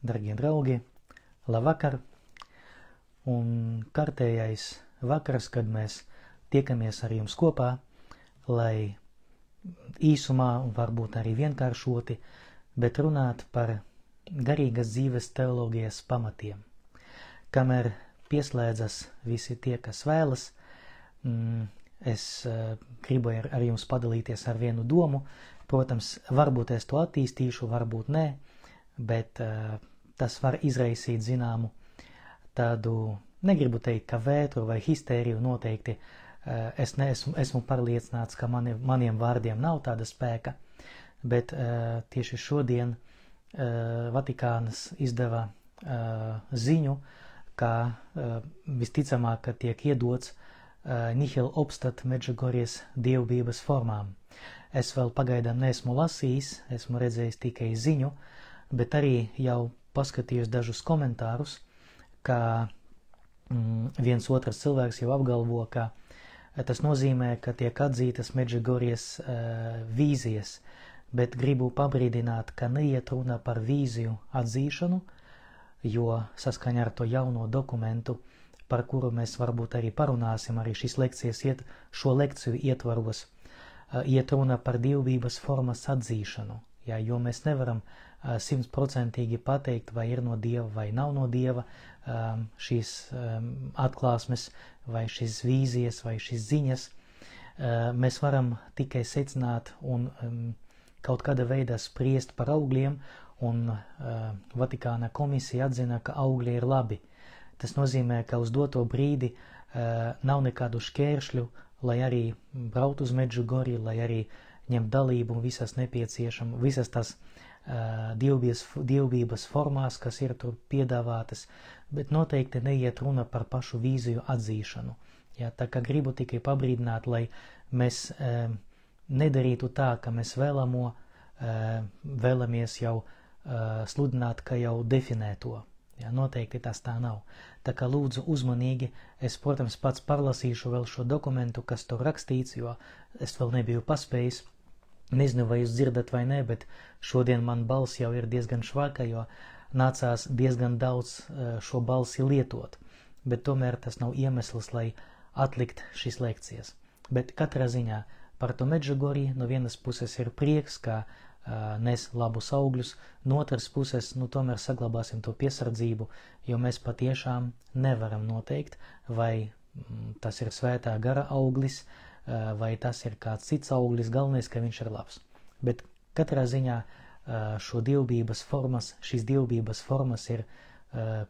Darbie draugi, labvakar! Un kārtējais vakars, kad mēs tiekamies ar jums kopā, lai īsumā un varbūt arī vienkāršoti, bet runāt par garīgas dzīves teoloģijas pamatiem. Kamēr pieslēdzas visi tie, kas vēlas, es gribu ar jums padalīties ar vienu domu. Protams, varbūt es to attīstīšu, varbūt nē, bet tas var izraisīt zināmu tādu, negribu teikt, ka vētru vai histēriju noteikti. Es esmu pārliecināts, ka maniem vārdiem nav tāda spēka, bet tieši šodien Vatikāns izdeva ziņu, ka visticamāk, ka tiek iedots nihil obstat Medžugorjes dievbības formām. Es vēl pagaidām neesmu lasījis, esmu redzējis tikai ziņu, bet arī jau paskatījos dažus komentārus, ka viens otrs cilvēks jau apgalvo, ka tas nozīmē, ka tiek atzītas Medžugorjes vīzijas, bet gribu pabrīdināt, ka neiet runa par vīziju atzīšanu, jo saskaņā ar to jauno dokumentu, par kuru mēs varbūt arī parunāsim, arī šīs lekcijas šo lekciju ietvaros, iet runa par dievbības formas atzīšanu, jo mēs nevaram 100% pateikt, vai ir no Dieva vai nav no Dieva šīs atklāsmes, vai šīs vīzijas, vai šīs ziņas. Mēs varam tikai secināt un kaut kāda veidā spriest par augļiem, un Vatikāna komisija atzina, ka augļi ir labi. Tas nozīmē, ka uz doto brīdi nav nekādu šķēršļu, lai arī braukt uz Medžugorju, lai arī ņemt dalību visas tās dievbības formās, kas ir tur piedāvātas, bet noteikti neiet runa par pašu vīziju atzīšanu. Tā kā gribu tikai pabrīdināt, lai mēs nedarītu tā, ka mēs vēlamies jau sludināt, ka jau definē to. Noteikti tas tā nav. Tā kā lūdzu uzmanīgi, es, protams, pats parlasīšu vēl šo dokumentu, kas tur rakstīts, jo es vēl nebiju paspējis. Nezinu, vai jūs dzirdat vai nē, bet šodien man balss jau ir diezgan švaka, jo nācās diezgan daudz šo balsi lietot. Bet tomēr tas nav iemesls, lai atlikt šīs lekcijas. Bet katrā ziņā par to Medžugorju no vienas puses ir prieks, ka nes labus augļus, no otras puses, tomēr saglabāsim to piesardzību, jo mēs patiešām nevaram noteikt, vai tas ir svētā gara auglis, vai tas ir kāds cits auglis, galvenais, ka viņš ir labs. Bet katrā ziņā šīs dievbības formas ir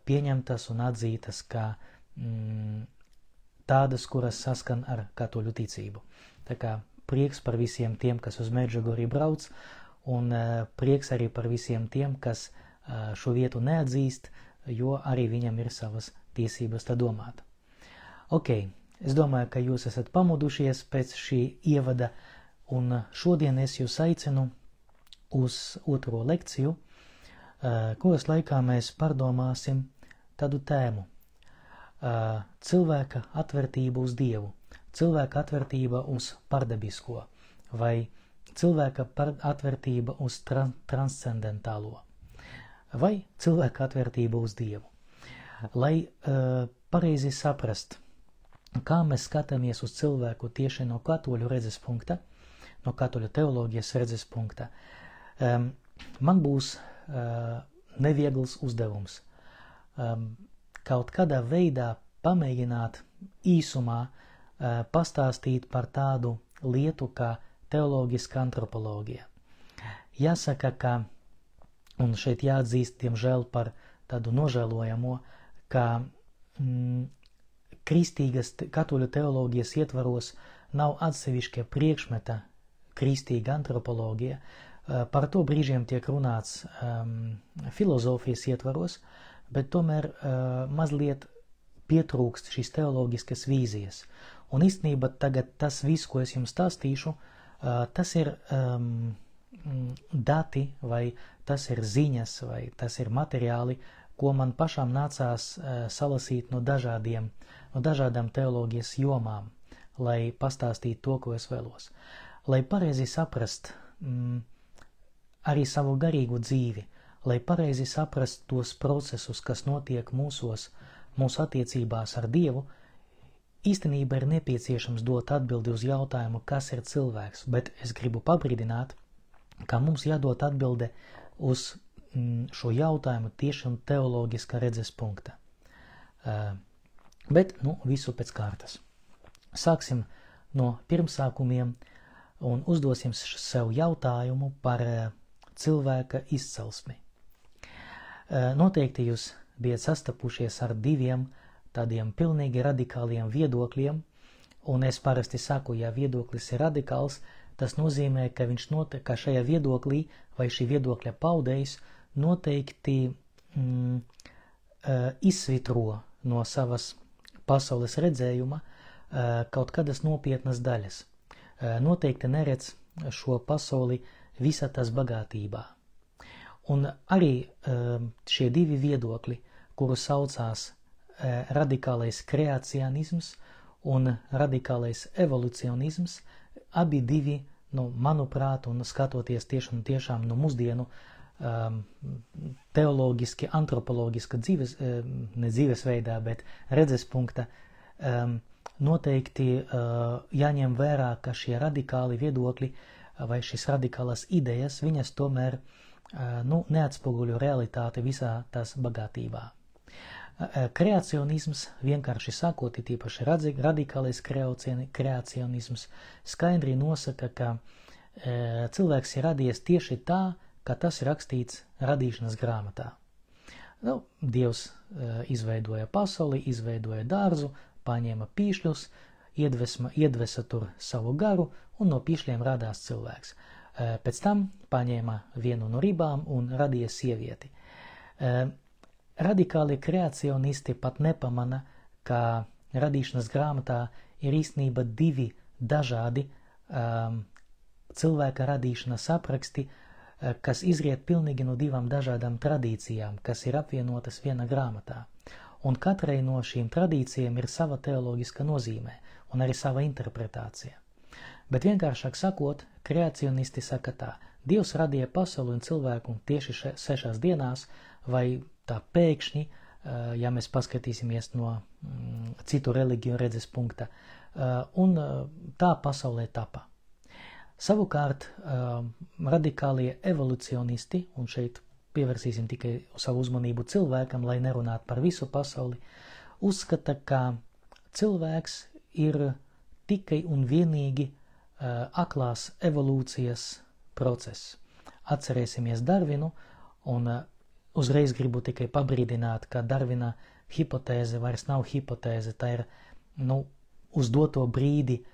pieņemtas un atzītas kā tādas, kuras saskan ar katoļu ticību. Tā kā prieks par visiem tiem, kas uz Medžugorju brauc, un prieks arī par visiem tiem, kas šo vietu neatzīst, jo arī viņam ir savas tiesības tā domāt. Es domāju, ka jūs esat pamodušies pēc šī ievada, un šodien es jūs aicinu uz otro lekciju, kuras laikā mēs pārdomāsim tādu tēmu – cilvēka atvērtība uz Dievu, cilvēka atvērtība uz pārdabisko, vai cilvēka atvērtība uz transcendentālo, vai cilvēka atvērtība uz Dievu. Lai pareizi saprast, kā mēs skatāmies uz cilvēku tieši no katoļu redzes punkta, no katoļu teoloģijas redzes punkta, man būs neviegls uzdevums kaut kādā veidā pamēģināt īsumā pastāstīt par tādu lietu kā teoloģiska antropoloģija. Jāsaka, ka, un šeit jāatzīst, diemžēl, par tādu nožēlojamo, ka kristīgas katoļu teoloģijas ietvaros nav atsevišķa priekšmeta kristīga antropoloģija. Par to brīžiem tiek runāts filozofijas ietvaros, bet tomēr mazliet pietrūkst šīs teoloģiskas vīzijas. Un īstenībā tagad tas viss, ko es jums stāstīšu, tas ir dati, vai tas ir ziņas, vai tas ir materiāli, ko man pašām nācās salasīt no dažādām teoloģijas jomām, lai pastāstītu to, ko es vēlos. Lai pareizi saprast arī savu garīgu dzīvi, lai pareizi saprastu tos procesus, kas notiek mūsu attiecībās ar Dievu, īstenībā ir nepieciešams dot atbildi uz jautājumu, kas ir cilvēks, bet es gribu pabrīdināt, ka mums jādod atbilde uz šo jautājumu tieši un teoloģiska redzes punkta. Bet, visu pēc kārtas. Sāksim no pirmsākumiem un uzdosim sev jautājumu par cilvēka izcelsmi. Noteikti jūs bijat sastapušies ar diviem tādiem pilnīgi radikāliem viedokļiem, un es parasti saku, ja viedoklis ir radikāls, tas nozīmē, ka šajā viedoklī vai šī viedokļa paudējs noteikti izsvitro no savas pasaules redzējuma kaut kādas nopietnas daļas. Noteikti neredz šo pasauli visā tās bagātībā. Un arī šie divi viedokļi, kuru saucās radikālais kreacionisms un radikālais evolucionisms, abi divi, manuprāt, un skatoties tiešām no mūsdienu teoloģiski, antropoloģiska ne dzīvesveidā, bet redzes punkta, noteikti jāņem vērā, ka šie radikāli viedokļi vai šīs radikālas idejas, viņas tomēr neatspoguļo realitāti visā tās bagātībā. Kreacionisms, vienkārši sakot, tīpaši radikālais kreacionisms, skaidri nosaka, ka cilvēks ir radies tieši tā, kā tas ir rakstīts radīšanas grāmatā. Dievs izveidoja pasauli, izveidoja dārzu, paņēma pīšļus, iedvesa tur savu garu, un no pīšļiem radās cilvēks. Pēc tam paņēma vienu no ribām un radīja sievieti. Radikāli kreacionisti pat nepamana, ka radīšanas grāmatā ir īstenībā divi dažādi cilvēka radīšanas apraksti, kas izriet pilnīgi no divām dažādām tradīcijām, kas ir apvienotas viena grāmatā. Un katrai no šīm tradīcijām ir sava teoloģiska nozīme un arī sava interpretācija. Bet vienkāršāk sakot, kreacionisti saka tā: Dievs radīja pasauli un cilvēku tieši 6 dienās, vai tā pēkšņi, ja mēs paskatīsimies no citu reliģiju redzes punkta, un tā pasaulē tapa. Savukārt, radikālie evolucionisti, un šeit pievērsīsim tikai savu uzmanību cilvēkam, lai nerunātu par visu pasauli, uzskata, ka cilvēks ir tikai un vienīgi aklās evolūcijas process. Atcerēsimies Darvinu, un uzreiz gribu tikai pabrīdināt, ka Darvina hipotēze vairs nav hipotēze, tā ir, uz doto brīdi,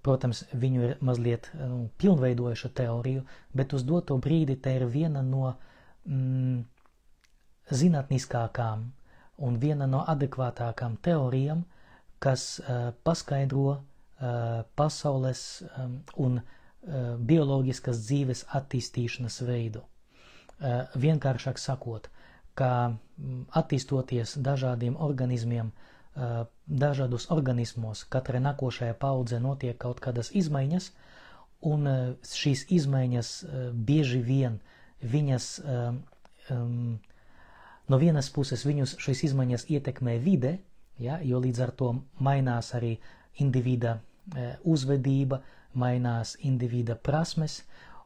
protams, viņu ir mazliet pilnveidojuša teoriju, bet uz doto brīdi tā ir viena no zinātniskākām un viena no adekvātākām teorijām, kas paskaidro pasaules un bioloģiskas dzīves attīstīšanas veidu. Vienkāršāk sakot, ka attīstoties dažādiem organismiem, dažādos organismos, katrai nākošajai paudzē notiek kaut kādas izmaiņas, un šīs izmaiņas bieži vien viņas, no vienas puses šīs izmaiņas ietekmē vide, jo līdz ar to mainās arī individa uzvedība, mainās individa prasmes,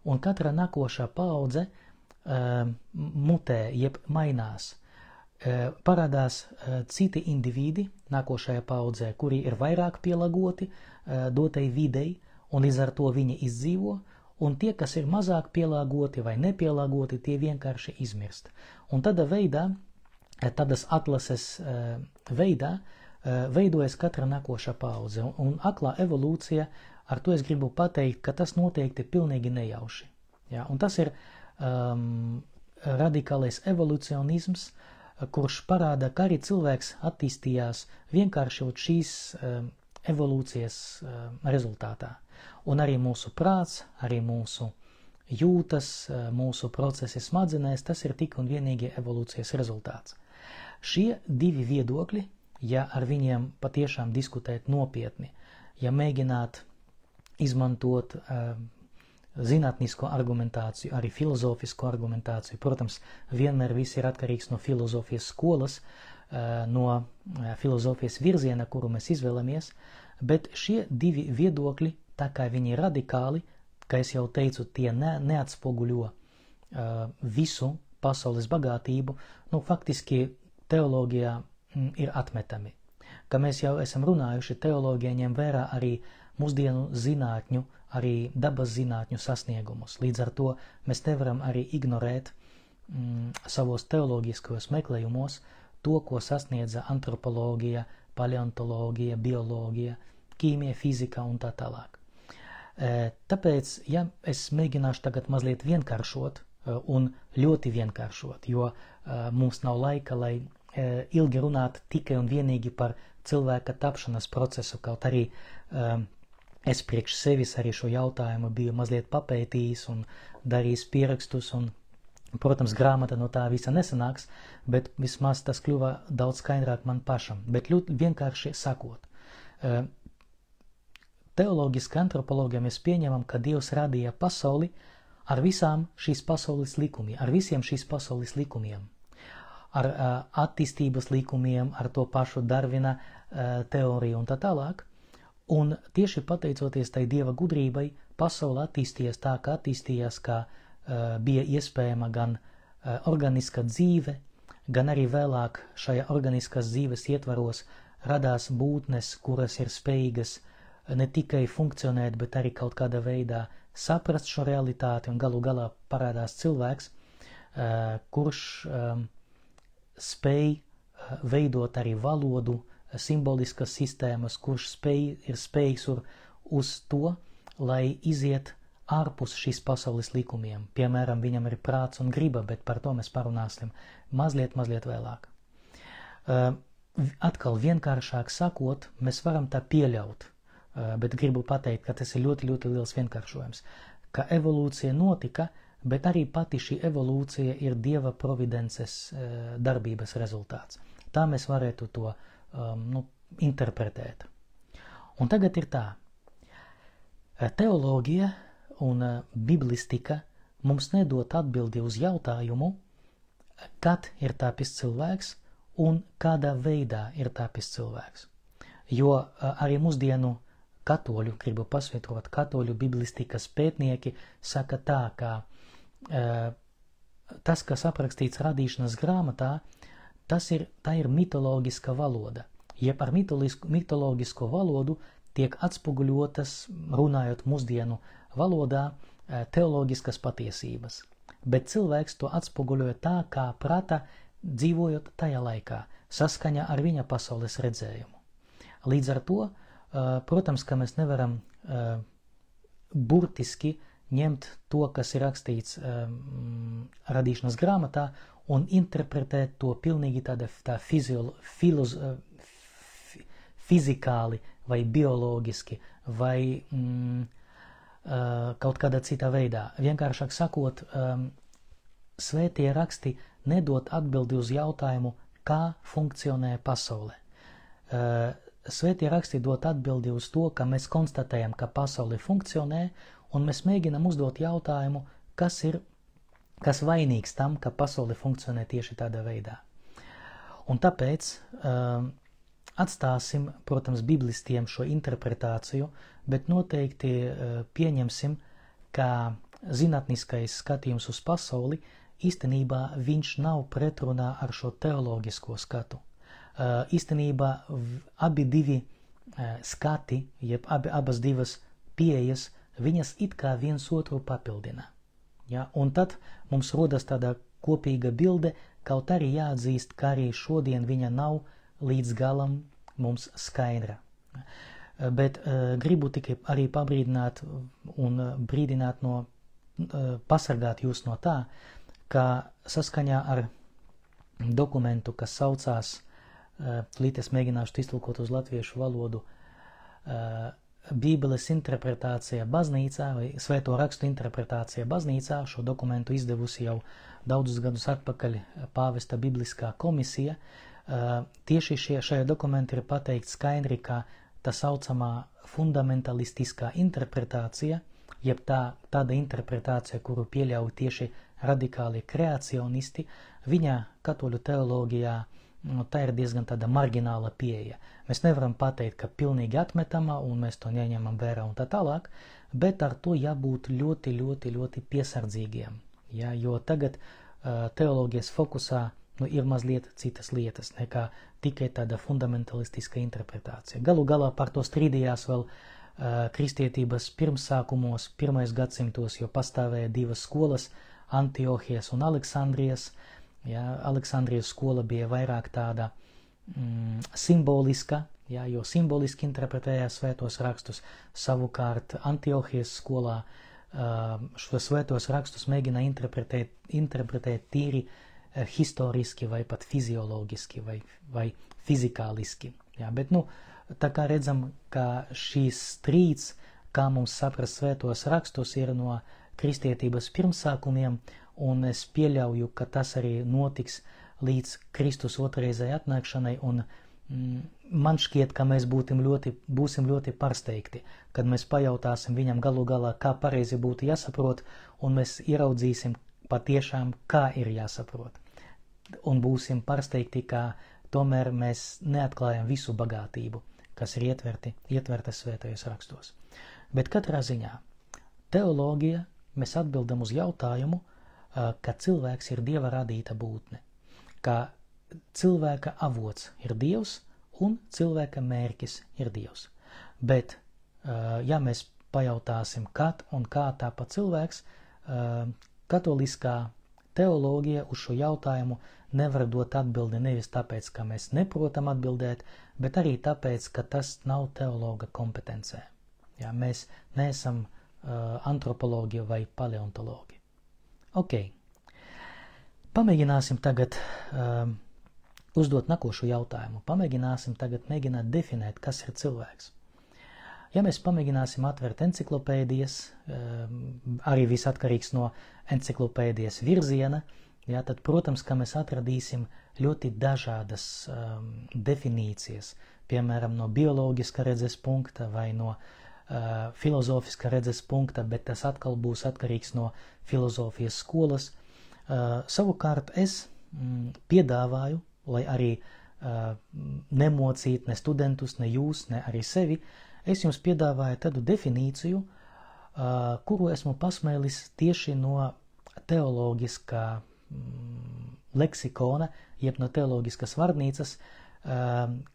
un katra nākošā paudze mutē, jeb mainās. Parādās citi individi nākošajā paudzē, kuri ir vairāk pielāgoti dotai videi, un līdz ar to viņi izdzīvo, un tie, kas ir mazāk pielāgoti vai nepielāgoti, tie vienkārši izmirst. Un tādas atlases veidā veidojas katra nākošā paudze, un aklā evolūcija, ar to es gribu pateikt, ka tas noteikti pilnīgi nejauši. Un tas ir radikālais evolucionisms, kurš parāda, ka arī cilvēks attīstījās vienkārši šīs evolūcijas rezultātā. Un arī mūsu prāts, arī mūsu jūtas, mūsu procesi smadzenēs, tas ir tik un vienīgi evolūcijas rezultāts. Šie divi viedokļi, ja ar viņiem patiešām diskutēt nopietni, ja mēģināt izmantot zinātnisko argumentāciju, arī filozofisko argumentāciju. Protams, vienmēr viss ir atkarīgs no filozofijas skolas, no filozofijas virziena, kuru mēs izvēlamies, bet šie divi viedokļi, tā kā viņi ir radikāli, kā es jau teicu, tie neatspoguļo visu pasaules bagātību, faktiski teoloģijā ir atmetami. Kā mēs jau esam runājuši, teoloģija ņem vērā arī mūsdienu zinātņu, arī dabas zinātņu sasniegumus. Līdz ar to mēs nevaram arī ignorēt savos teoloģiskajos meklējumos to, ko sasniedza antropoloģija, paleontoloģija, bioloģija, ķīmija, fizika un tā tālāk. Tāpēc, ja es mēģināšu tagad mazliet vienkāršot un ļoti vienkāršot, jo mums nav laika, lai ilgi runāt tikai un vienīgi par cilvēka tapšanas procesu, kaut arī es priekš sevis arī šo jautājumu biju mazliet papētījis un darījis pierakstus, un, protams, grāmata no tā visa nesanāks, bet vismaz tas kļuva daudz skaidrāk man pašam. Bet ļoti vienkārši sakot, teoloģiski antropologiem mēs pieņemam, ka Dievs radīja pasauli ar visām šīs pasaules likumiem, ar visiem šīs pasaules likumiem, ar attīstības likumiem, ar to pašu Darvina teoriju un tā tālāk. Un tieši pateicoties tai Dieva gudrībai, pasaule attīstījās tā, kā attīstījās, kā bija iespējama gan organiska dzīve, gan arī vēlāk šajā organiskās dzīves ietvaros radās būtnes, kuras ir spējīgas ne tikai funkcionēt, bet arī kaut kādā veidā saprast šo realitāti, un galu galā parādās cilvēks, kurš spēj veidot arī valodu, simboliskas sistēmas, kurš ir spējīgs uz to, lai iziet ārpus šīs pasaules likumiem. Piemēram, viņam ir prāts un griba, bet par to mēs parunāsim mazliet vēlāk. Atkal vienkāršāk sakot, mēs varam tā pieļaut, bet gribu pateikt, ka tas ir ļoti liels vienkāršojums, ka evolūcija notika, bet arī pati šī evolūcija ir Dieva providences darbības rezultāts. Tā mēs varētu to interpretēt. Un tagad ir tā. Teoloģija un biblistika mums nedod atbildi uz jautājumu, kad ir tapis cilvēks un kādā veidā ir tapis cilvēks. Jo arī mūsdienu katoļu, gribu pasvietrot, katoļu biblistikas pētnieki saka tā, ka tas, kas aprakstīts radīšanas grāmatā, tā ir mitoloģiska valoda. Jeb ar mitoloģisko valodu tiek atspoguļotas, runājot mūsdienu valodā, teoloģiskas patiesības. Bet cilvēks to atspoguļoja tā, kā prata, dzīvojot tajā laikā, saskaņā ar viņa pasaules redzējumu. Līdz ar to, protams, ka mēs nevaram burtiski ņemt to, kas ir rakstīts radīšanas grāmatā, un interpretēt to pilnīgi tā fizikāli vai bioloģiski vai kaut kādā citā veidā. Vienkāršāk sakot, svētie raksti nedod atbildi uz jautājumu, kā funkcionē pasaule. Svētie raksti dod atbildi uz to, ka mēs konstatējam, ka pasaule funkcionē, un mēs mēģinam uzdot jautājumu, kas vainīgs tam, ka pasaule funkcionē tieši tādā veidā. Un tāpēc atstāsim, protams, biblistiem šo interpretāciju, bet noteikti pieņemsim, ka zinātniskais skatījums uz pasauli īstenībā viņš nav pretrunā ar šo teoloģisko skatu. Īstenībā abi divi skati, jeb abas divas pieejas, viņas it kā viens otru papildina. Ja? Un tad mums rodas tāda kopīga bilde, kaut arī jāatzīst, ka arī šodien viņa nav līdz galam mums skaidra. Bet gribu tikai arī pabrīdināt un brīdināt pasargāt jūs no tā, ka saskaņā ar dokumentu, kas saucās, līdz es mēģināšu iztulkot uz latviešu valodu, Bībeles interpretācija baznīcā vai Svēto rakstu interpretācija baznīcā, šo dokumentu izdevusi jau daudzus gadus atpakaļ Pāvesta Bibliskā komisija. Tieši šajā dokumentā ir pateikts skaidri, ka tā saucamā fundamentalistiskā interpretācija jeb tāda interpretācija, kuru pieļauj tieši radikāli kreacionisti, viņa katoļu teoloģijā tā ir diezgan tāda margināla pieeja. Mēs nevaram pateikt, ka pilnīgi atmetama un mēs to neņemam vērā un tā tālāk, bet ar to jābūt ļoti, ļoti, ļoti piesardzīgiem. Ja, jo tagad teoloģijas fokusā ir mazliet citas lietas nekā tikai tāda fundamentalistiska interpretācija. Galu galā par to strīdījās vēl kristietības pirmsākumos, 1. gadsimtos, jo pastāvēja divas skolas, Antiohijas un Aleksandrijas. Ja, Aleksandrijas skola bija vairāk tāda simboliska, ja, jo simboliski interpretēja svētos rakstus. Savukārt Antiohijas skolā šo svētos rakstus mēģina interpretēt tīri historiski vai pat fiziologiski vai fizikāliski. Ja, bet, tā kā redzam, ka šīs strīds, kā mums saprast svētos rakstus, ir no kristietības pirmsākumiem, un es pieļauju, ka tas arī notiks līdz Kristus otrreizēji atnākšanai, un man šķiet, ka mēs būsim ļoti pārsteigti, kad mēs pajautāsim viņam galu galā, kā pareizi būtu jāsaprot, un mēs ieraudzīsim patiešām, kā ir jāsaprot. Un būsim pārsteigti, ka tomēr mēs neatklājam visu bagātību, kas ir ietverta svētajos rakstos. Bet katrā ziņā teoloģija mēs atbildam uz jautājumu, ka cilvēks ir Dieva radīta būtne, ka cilvēka avots ir Dievs un cilvēka mērķis ir Dievs. Bet, ja mēs pajautāsim, kad un kā tāpat cilvēks, katoliskā teoloģija uz šo jautājumu nevar dot atbildi nevis tāpēc, ka mēs neprotam atbildēt, bet arī tāpēc, ka tas nav teologa kompetencē. Ja, mēs neesam antropologi vai paleontologi. Ok. Pamēģināsim tagad uzdot nākošu jautājumu. Pamēģināsim tagad definēt, kas ir cilvēks. Ja mēs pamēģināsim atvērt enciklopēdijas, arī viss atkarīgs no enciklopēdijas virziena, ja, tad, protams, ka mēs atradīsim ļoti dažādas definīcijas, piemēram, no bioloģiska redzes punkta vai no filozofiska redzes punkta, bet tas atkal būs atkarīgs no filozofijas skolas. Savukārt es piedāvāju, lai arī nemocīt ne studentus, ne jūs, ne arī sevi, es jums piedāvāju tādu definīciju, kuru esmu pasmēlis tieši no teoloģiskā leksikona, jeb no teoloģiskas vārnīcas,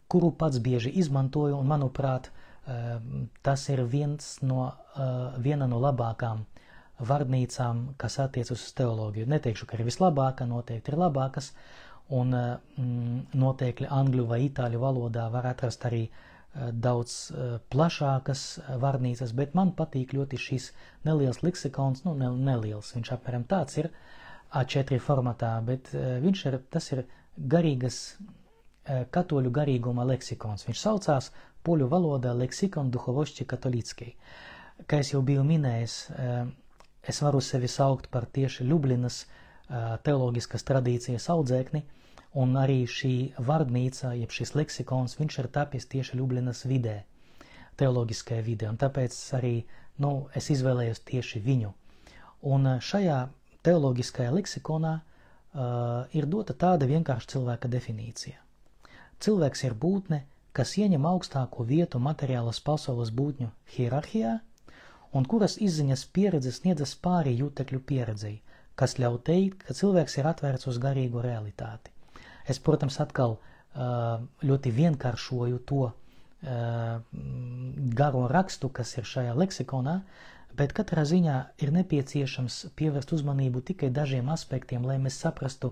kuru pats bieži izmantoju, un manuprāt, tas ir viena no labākām vārnīcām, kas attiecas uz teoloģiju. Neteikšu, ka ir vislabākā, noteikti ir labākas, un noteikti angļu vai itāļu valodā var atrast arī daudz plašākas vārnīcas, bet man patīk ļoti šis neliels leksikons, neliels, viņš apmēram tāds ir A4 formatā, bet tas ir garīgas katoļu garīguma leksikons. Viņš saucās poļu valodā leksikon duhovošķi katolīckei. Kā es jau biju minējis, es varu sevi saukt par tieši Ljubljanas teoloģiskas tradīcijas audzēkni, un arī šī vārnīca, jeb šis leksikons, viņš ir tapis tieši Ljubljanas vidē, teoloģiskajā vidē, un tāpēc arī, es izvēlējos tieši viņu. Un šajā teoloģiskajā leksikonā ir dota tāda vienkārša cilvēka definīcija. Cilvēks ir būtne, kas ieņem augstāko vietu materiālas pasaules būtņu hierarhijā, un kuras izziņas pieredzes sniedzas pāri jūtekļu pieredzei, kas ļauj teikt, ka cilvēks ir atvērts uz garīgu realitāti. Es, protams, atkal ļoti vienkāršoju to garo rakstu, kas ir šajā leksikonā, bet katrā ziņā ir nepieciešams pievērst uzmanību tikai dažiem aspektiem, lai mēs saprastu,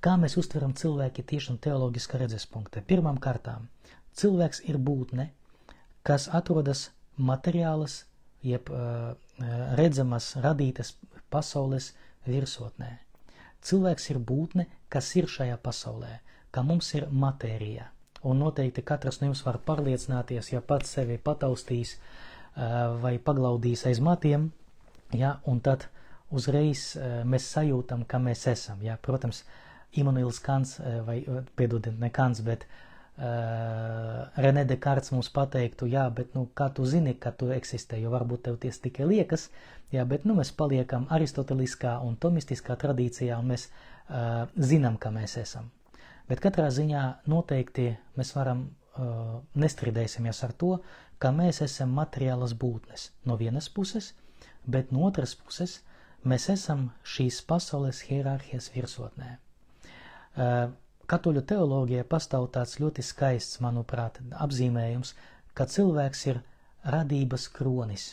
kā mēs uztveram cilvēki tieši no teoloģiska redzes punkta. Pirmām kārtām, cilvēks ir būtne, kas atrodas materiālas, jeb redzamas, radītas pasaules virsotnē. Cilvēks ir būtne, kas ir šajā pasaulē, ka mums ir matērija. Un noteikti katrs no jums var pārliecināties, ja pats sevi pataustīs vai paglaudīs aiz matiem, ja, un tad uzreiz mēs sajūtam, ka mēs esam. Ja. Protams, Immanuels Kants, vai, piedodiet, ne Kants, bet René Descartes mums pateiktu, jā, bet kā tu zini, ka tu eksistē, jo varbūt tev tikai liekas, jā, bet mēs paliekam aristoteliskā un tomistiskā tradīcijā, un mēs zinām, ka mēs esam. Bet katrā ziņā noteikti mēs varam nestrīdēsimies ar to, ka mēs esam materiālas būtnes no vienas puses, bet no otras puses mēs esam šīs pasaules hierarhijas virsotnē. Katoļu teoloģijā pastāv tāds ļoti skaists, manuprāt, apzīmējums, ka cilvēks ir radības kronis.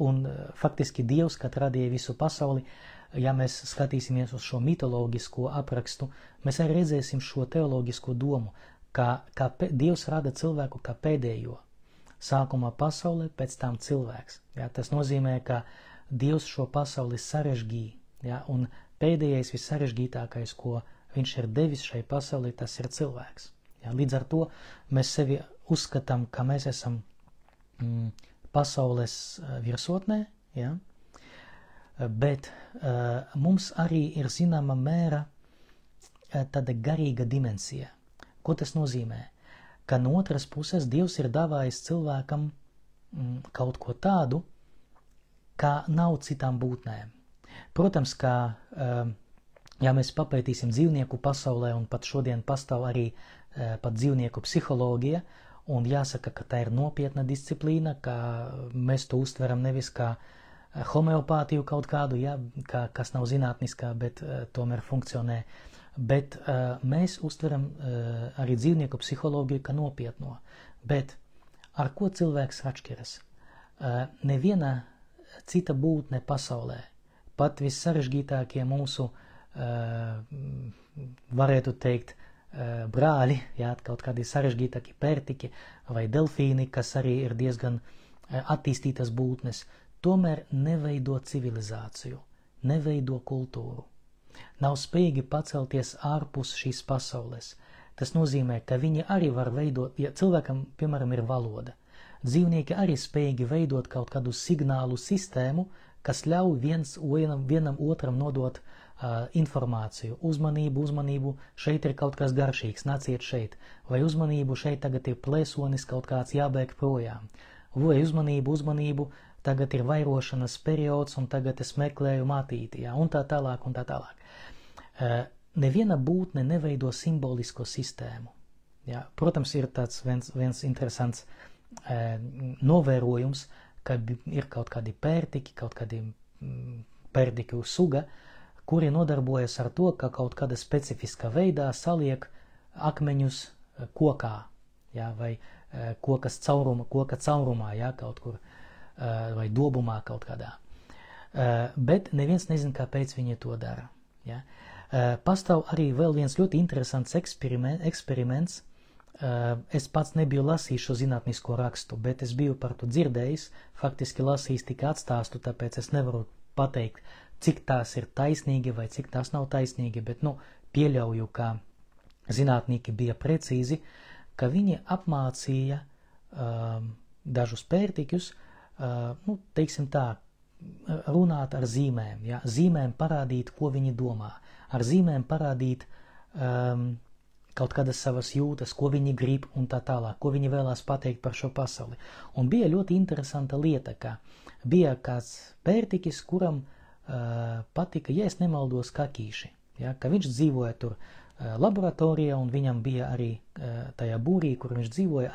Un faktiski Dievs, kad radīja visu pasauli, ja mēs skatīsimies uz šo mitoloģisko aprakstu, mēs arī redzēsim šo teoloģisko domu, ka Dievs rada cilvēku kā pēdējo. Sākumā pasaule, pēc tam cilvēks. Ja, tas nozīmē, ka Dievs šo pasauli sarežģīja, ja, un pēdējais vissarežģītākais, ko viņš ir devis šai pasaulē, tas ir cilvēks. Ja, līdz ar to mēs sevi uzskatām, ka mēs esam pasaules virsotnē, ja, bet mums arī ir zināma mēra tāda garīga dimensija. Ko tas nozīmē? Ka no otras puses Dievs ir davājis cilvēkam kaut ko tādu, kā nav citām būtnēm. Protams, ka, ja mēs papētīsim dzīvnieku pasaulē, un pat šodien pastāv arī pat dzīvnieku psiholoģija, un jāsaka, ka tā ir nopietna disciplīna, ka mēs to uztveram nevis kā homeopātiju kaut kādu, ja, kas nav zinātniskā, bet tomēr funkcionē. Bet mēs uztveram arī dzīvnieku psiholoģiju kā nopietno. Bet ar ko cilvēks atšķiras? Neviena cita būtne pasaulē, pat vissarežģītākie mūsu, varētu teikt, brāļi, jā, kaut kādi sarežģītāki pērtiki vai delfīni, kas arī ir diezgan attīstītas būtnes, tomēr neveido civilizāciju, neveido kultūru. Nav spējīgi pacelties ārpus šīs pasaules. Tas nozīmē, ka viņi arī var veidot, ja cilvēkam, piemēram, ir valoda, dzīvnieki arī spējīgi veidot kaut kādu signālu sistēmu, kas ļauj vienam otram nodot informāciju. Uzmanību, šeit ir kaut kas garšīgs, nāciet šeit. Vai uzmanību, šeit tagad ir plēsonis kaut kāds jābēg projām. Vai uzmanību, tagad ir vairošanas periods un tagad es meklēju matīti, jā, un tā tālāk, un tā tālāk. Neviena būtne neveido simbolisko sistēmu. Jā. Protams, ir tāds viens interesants novērojums, ka ir kaut kādi pērtiki, kaut kādi pērtiku suga, kuri nodarbojas ar to, ka kaut kāda specifiska veidā saliek akmeņus kokā, jā, vai koka caurumā, jā, kaut kur, vai dobumā kaut kādā. Bet neviens nezin, kāpēc viņi to dara. Ja? Pastāv arī vēl viens ļoti interesants eksperiments. Es pats nebiju lasījis šo zinātnisko rakstu, bet es biju par to dzirdējis, faktiski lasījis tikai atstāstu, tāpēc es nevaru pateikt, cik tās ir taisnīgi vai cik tās nav taisnīgi, bet pieļauju, ka zinātnieki bija precīzi, ka viņi apmācīja dažus pērtiķus, teiksim tā, runāt ar zīmēm, ja? Zīmēm parādīt, ko viņi domā, ar zīmēm parādīt kaut kādas savas jūtas, ko viņi grib un tā tālāk, ko viņi vēlās pateikt par šo pasauli. Un bija ļoti interesanta lieta, ka bija kāds pērtiķis, kuram patika, ja es nemaldos, kakīši, ja? Ka viņš dzīvoja tur laboratorijā un viņam bija arī tajā būrī, kur viņš dzīvoja,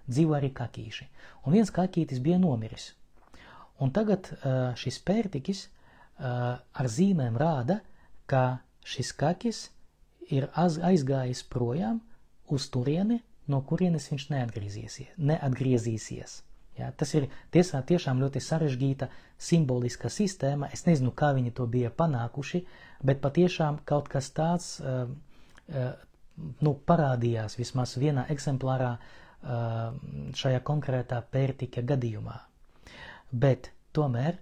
dzīvoja arī kakīši. Un viens kakītis bija nomiris. Un tagad šis pērtiķis ar zīmēm rāda, ka šis kakis ir aizgājis projām uz turieni, no kurienes viņš neatgriezīsies. Ja, tas ir tiešām ļoti sarežģīta simboliska sistēma. Es nezinu, kā viņi to bija panākuši, bet patiešām kaut kas tāds parādījās vismaz vienā eksemplārā šajā konkrētā pērtiķa gadījumā. Bet tomēr,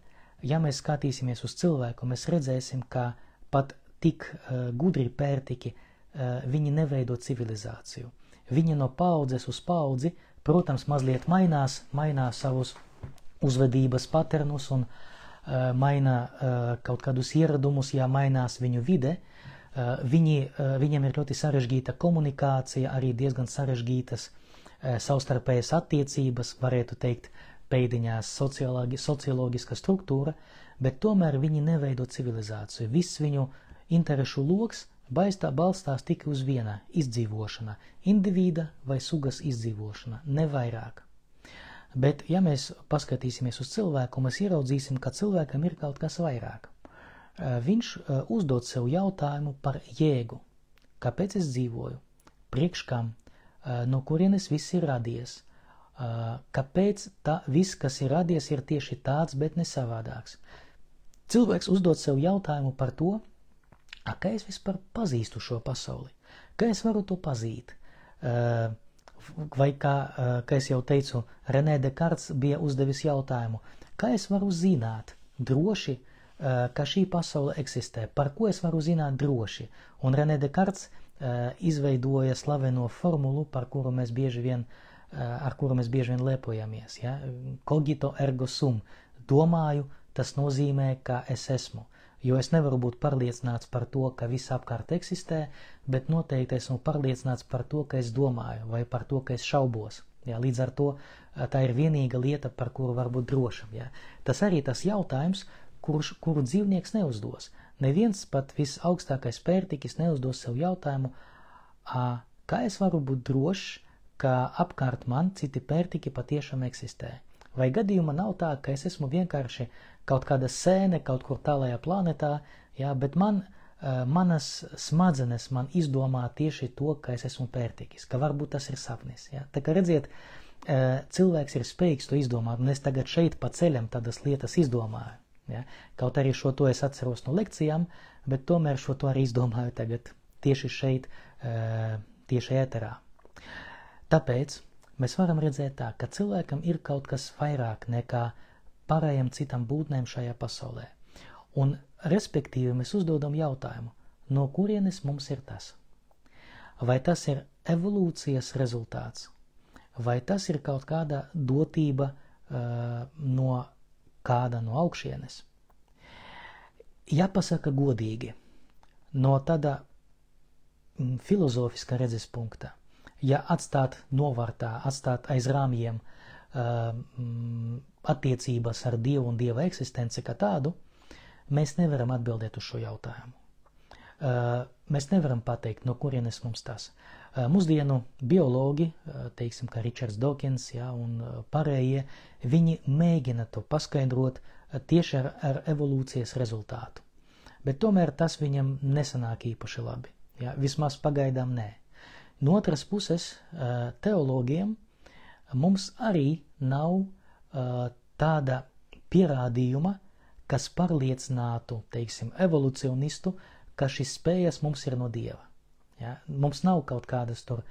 ja mēs skatīsimies uz cilvēku, mēs redzēsim, ka pat tik gudri pērtiķi, viņi neveido civilizāciju. Viņi no paudzes uz paudzi, protams, mazliet mainās savus uzvedības paternus un maina kaut kādus ieradumus, ja mainās viņu vide, Viņiem ir ļoti sarežģīta komunikācija, arī diezgan sarežģītas savstarpējas attiecības, varētu teikt, pēdiņās socioloģiska struktūra, bet tomēr viņi neveido civilizāciju. Viss viņu interešu loks balstās tikai uz viena izdzīvošana, individa vai sugas izdzīvošana, ne vairāk. Bet, ja mēs paskatīsimies uz cilvēku, mēs ieraudzīsim, ka cilvēkam ir kaut kas vairāk. Viņš uzdod sev jautājumu par jēgu. Kāpēc es dzīvoju? Priekš kam? No kurienes viss ir radies? Kāpēc viss, kas ir radies, ir tieši tāds, bet ne savādāks? Cilvēks uzdod sev jautājumu par to, kā es vispār pazīstu šo pasauli? Kā es varu to pazīt? Vai kā es jau teicu, René Descartes bija uzdevis jautājumu, kā es varu zināt droši, ka šī pasaule eksistē, par ko es varu zināt droši? Un René Descartes izveidoja slaveno formulu, ar kuru mēs bieži vien lepojamies. Ja? Cogito ergo sum. Domāju, tas nozīmē, ka es esmu. Jo es nevaru būt pārliecināts par to, ka viss apkārt eksistē, bet noteikti esmu pārliecināts par to, ka es domāju, vai par to, ka es šaubos. Ja? Līdz ar to tā ir vienīga lieta, par kuru var būt drošam. Ja? Tas arī tas jautājums, kuru dzīvnieks neuzdos. Neviens pat visaugstākais pērtikis neuzdos sev jautājumu, kā es varu būt drošs, ka apkārt man citi pērtiki patiešām eksistē. Vai gadījumā nav tā, ka es esmu vienkārši kaut kāda sēne kaut kur tālajā planetā, ja, bet manas smadzenes man izdomā tieši to, ka es esmu pērtikis, ka varbūt tas ir sapnis. Ja. Tā kā redziet, cilvēks ir spējīgs to izdomāt, un es tagad šeit pa ceļam tādas lietas izdomāju. Ja? Kaut arī šo to es atceros no lekcijām, bet tomēr šo to arī izdomāju tagad tieši šeit, tieši ēterā. Tāpēc mēs varam redzēt tā, ka cilvēkam ir kaut kas vairāk nekā pārējiem citam būtnēm šajā pasaulē. Un respektīvi mēs uzdodam jautājumu, no kurienes mums ir tas? Vai tas ir evolūcijas rezultāts? Vai tas ir kaut kāda dotība no augšienes? Jāpasaka godīgi, no tāda filozofiska redzes punkta, ja atstāt novārtā, atstāt aiz rāmjiem attiecības ar Dievu un Dieva eksistenci kā tādu, mēs nevaram atbildēt uz šo jautājumu. Mēs nevaram pateikt, no kurienes mums tas. Mūsdienu biologi, teiksim, kā Richards Dawkins, ja, un pārējie, viņi mēģina to paskaidrot tieši ar evolūcijas rezultātu. Bet tomēr tas viņam nesanāk īpaši labi. Ja, vismaz pagaidām nē. No otras puses, teologiem mums arī nav tāda pierādījuma, kas pārliecinātu, teiksim, evolucionistu, ka šis spējas mums ir no Dieva. Ja? Mums nav kaut kādas tur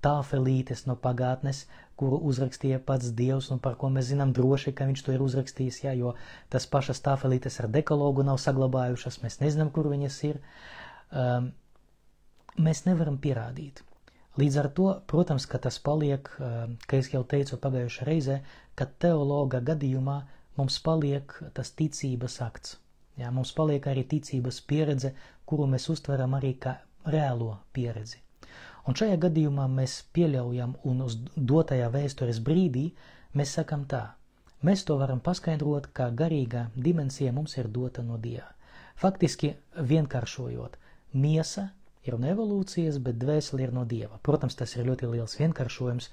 tāfelītes no pagātnes, kuru uzrakstīja pats Dievs un par ko mēs zinām droši, ka viņš to ir uzrakstījis, ja? Jo tas pašas tāfelītes ar dekalogu nav saglabājušas, mēs nezinām, kur viņas ir. Mēs nevaram pierādīt. Līdz ar to, protams, ka tas paliek, ka es jau teicu pagājušajā reizē, ka teologa gadījumā mums paliek tas ticības akts. Ja, mums paliek arī ticības pieredze, kuru mēs uztveram arī kā reālo pieredzi. Un šajā gadījumā mēs pieļaujam un uz dotajā vēstures brīdī mēs sakam tā. Mēs to varam paskaidrot, ka garīgā dimensija mums ir dota no Dieva. Faktiski vienkāršojot, miesa ir no evolūcijas, bet dvēsele ir no Dieva. Protams, tas ir ļoti liels vienkāršojums,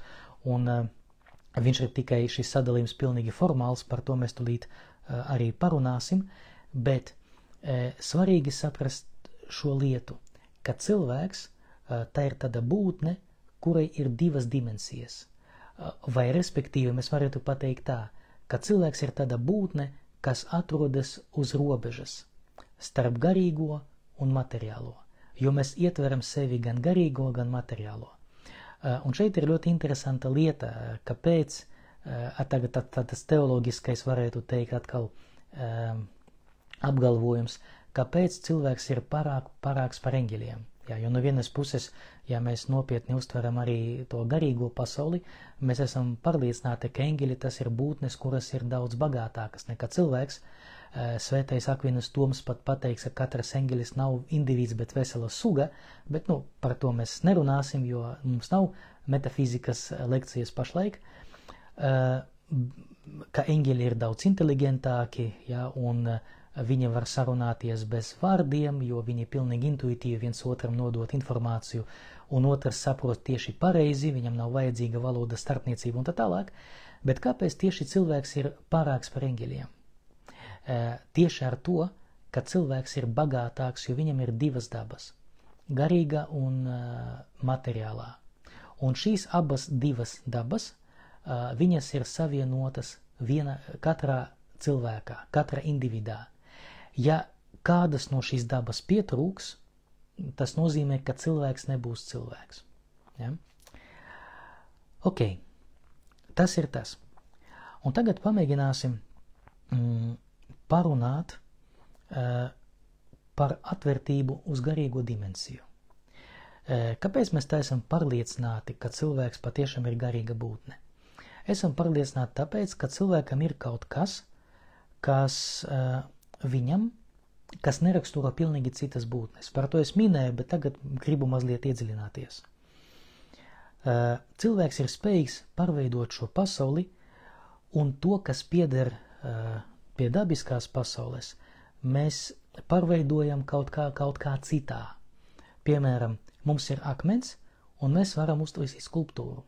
un viņš ir tikai šis sadalījums pilnīgi formāls, par to mēs tulīt arī parunāsim, bet svarīgi saprast šo lietu, ka cilvēks tā ir tāda būtne, kurai ir divas dimensijas. Vai respektīvi mēs varētu pateikt tā, ka cilvēks ir tāda būtne, kas atrodas uz robežas starp garīgo un materiālo, jo mēs ietveram sevi gan garīgo, gan materiālo. Un šeit ir ļoti interesanta lieta, kāpēc tagad tas teoloģiskais varētu teikt atkal apgalvojums, kāpēc cilvēks ir pārāks par eņģeļiem. Jā, jo no vienas puses, ja mēs nopietni uztveram arī to garīgo pasauli, mēs esam pārliecināti, ka eņģeļi tas ir būtnes, kuras ir daudz bagātākas nekā cilvēks. Svētais Akvinas Toms pat pateiks, ka katrs eņģelis nav indivīds, bet vesela suga, bet par to mēs nerunāsim, jo mums nav metafizikas lekcijas pašlaik, ka eņģeļi ir daudz inteligentāki, ja, un viņi var sarunāties bez vārdiem, jo viņi pilnīgi intuitīvi viens otram nodot informāciju, un otrs saprot tieši pareizi, viņam nav vajadzīga valodas starpniecība un tā tālāk. Bet kāpēc tieši cilvēks ir pārāks par eņģeļiem? Tieši ar to, ka cilvēks ir bagātāks, jo viņam ir divas dabas – garīga un materiālā. Un šīs abas divas dabas, viņas ir savienotas katrā cilvēkā, katra individā. Ja kādas no šīs dabas pietrūks, tas nozīmē, ka cilvēks nebūs cilvēks. Ja? Ok, tas ir tas. Un tagad pamēģināsim parunāt par atvērtību uz garīgo dimensiju. Kāpēc mēs tā esam pārliecināti, ka cilvēks patiešām ir garīga būtne? Esam pārliecināti tāpēc, ka cilvēkam ir kaut kas, kas viņam, kas neraksturo pilnīgi citas būtnes. Par to es minēju, bet tagad gribu mazliet iedziļināties. Cilvēks ir spējīgs pārveidot šo pasauli, un to, kas pieder pie dabiskās pasaules, mēs pārveidojam kaut kā citā. Piemēram, mums ir akmens, un mēs varam uztaisīt skulptūru.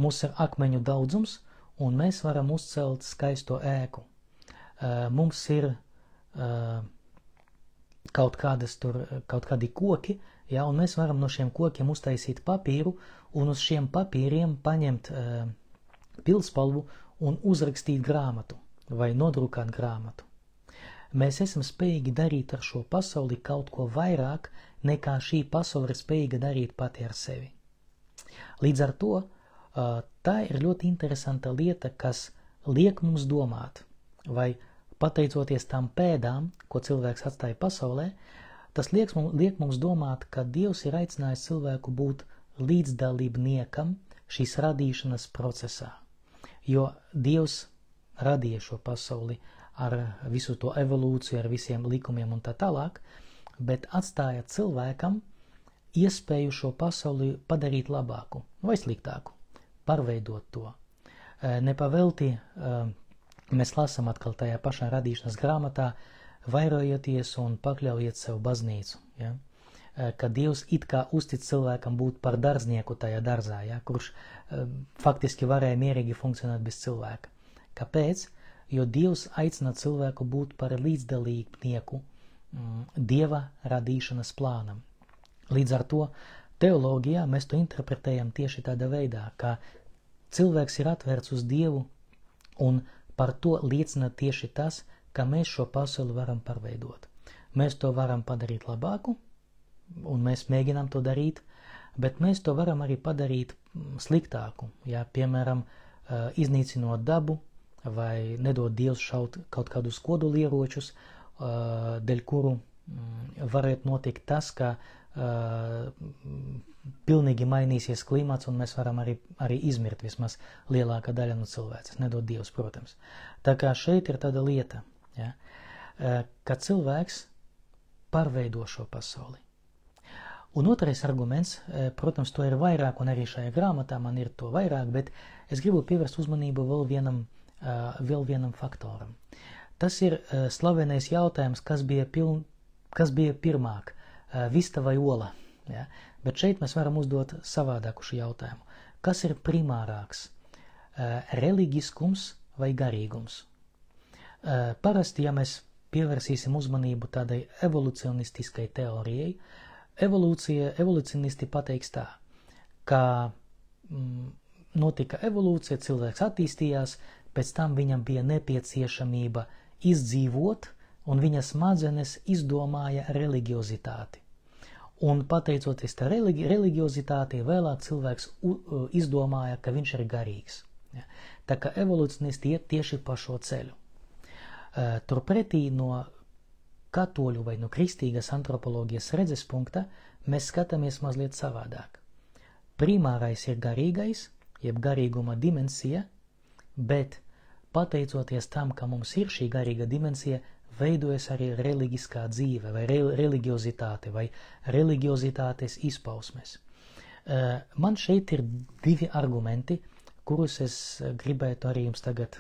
Mums ir akmeņu daudzums, un mēs varam uzcelt skaisto ēku. Mums ir kaut kādi koki, ja, un mēs varam no šiem kokiem uztaisīt papīru, un uz šiem papīriem paņemt pilspalvu un uzrakstīt grāmatu vai nodrukāt grāmatu. Mēs esam spējīgi darīt ar šo pasauli kaut ko vairāk, nekā šī pasaule ir spējīga darīt pati ar sevi. Līdz ar to tā ir ļoti interesanta lieta, kas liek mums domāt, vai pateicoties tām pēdām, ko cilvēks atstāja pasaulē, tas liek mums domāt, ka Dievs ir aicinājis cilvēku būt līdzdalībniekam šīs radīšanas procesā. Jo Dievs radīja šo pasauli ar visu to evolūciju, ar visiem likumiem un tā tālāk, bet atstāja cilvēkam iespēju šo pasauli padarīt labāku vai sliktāku, pārveidot to. Nepavelti mēs lasām atkal tajā pašā radīšanas grāmatā, vairojieties un pakļaujiet sev baznīcu. Ja? Ka Dievs it kā uztic cilvēkam būt par dārznieku tajā dārzā, ja? Kurš faktiski varēja mierīgi funkcionēt bez cilvēka. Kāpēc? Jo Dievs aicina cilvēku būt par līdzdalībnieku Dieva radīšanas plānam. Līdz ar to teoloģijā mēs to interpretējam tieši tādā veidā, ka cilvēks ir atvērts uz Dievu, un par to liecina tieši tas, ka mēs šo pasauli varam pārveidot. Mēs to varam padarīt labāku, un mēs mēģinām to darīt, bet mēs to varam arī padarīt sliktāku. Ja, piemēram, iznīcinot dabu, vai nedod Dievs šaut kaut kādus kodolieročus, dēļ kuru varētu notikt tas, ka pilnīgi mainīsies klimats, un mēs varam arī izmirt vismaz lielākā daļa no cilvēces. Nedod Dievs, protams. Tā kā šeit ir tāda lieta, ja, ka cilvēks pārveido šo pasauli. Un otrais arguments, protams, to ir vairāk, un arī šajā grāmatā man ir to vairāk, bet es gribu pievērst uzmanību vēl vienam faktoram. Tas ir slavenais jautājums, kas bija pirmāk, vista vai ola. Ja? Bet šeit mēs varam uzdot savādāku šo jautājumu. Kas ir primārāks, reliģiskums vai garīgums? Parasti, ja mēs pievērsīsim uzmanību tādai evolucionistiskai teorijai, evolucionisti pateiks tā, ka notika evolūcija, cilvēks attīstījās, pēc tam viņam bija nepieciešamība izdzīvot, un viņa smadzenes izdomāja religiozitāti. Un pateicoties tā religiozitātei, vēlāk cilvēks izdomāja, ka viņš ir garīgs. Ja? Tā kā evolucionisti iet tieši pa šo ceļu. Turpretī no katoļu vai no kristīgas antropoloģijas redzes punkta mēs skatāmies mazliet savādāk. Primārais ir garīgais, jeb garīguma dimensija, bet pateicoties tam, ka mums ir šī garīga dimensija, veidojas arī reliģiskā dzīve vai religiozitāte vai religiozitātes izpausmes. Man šeit ir divi argumenti, kurus es gribētu arī jums tagad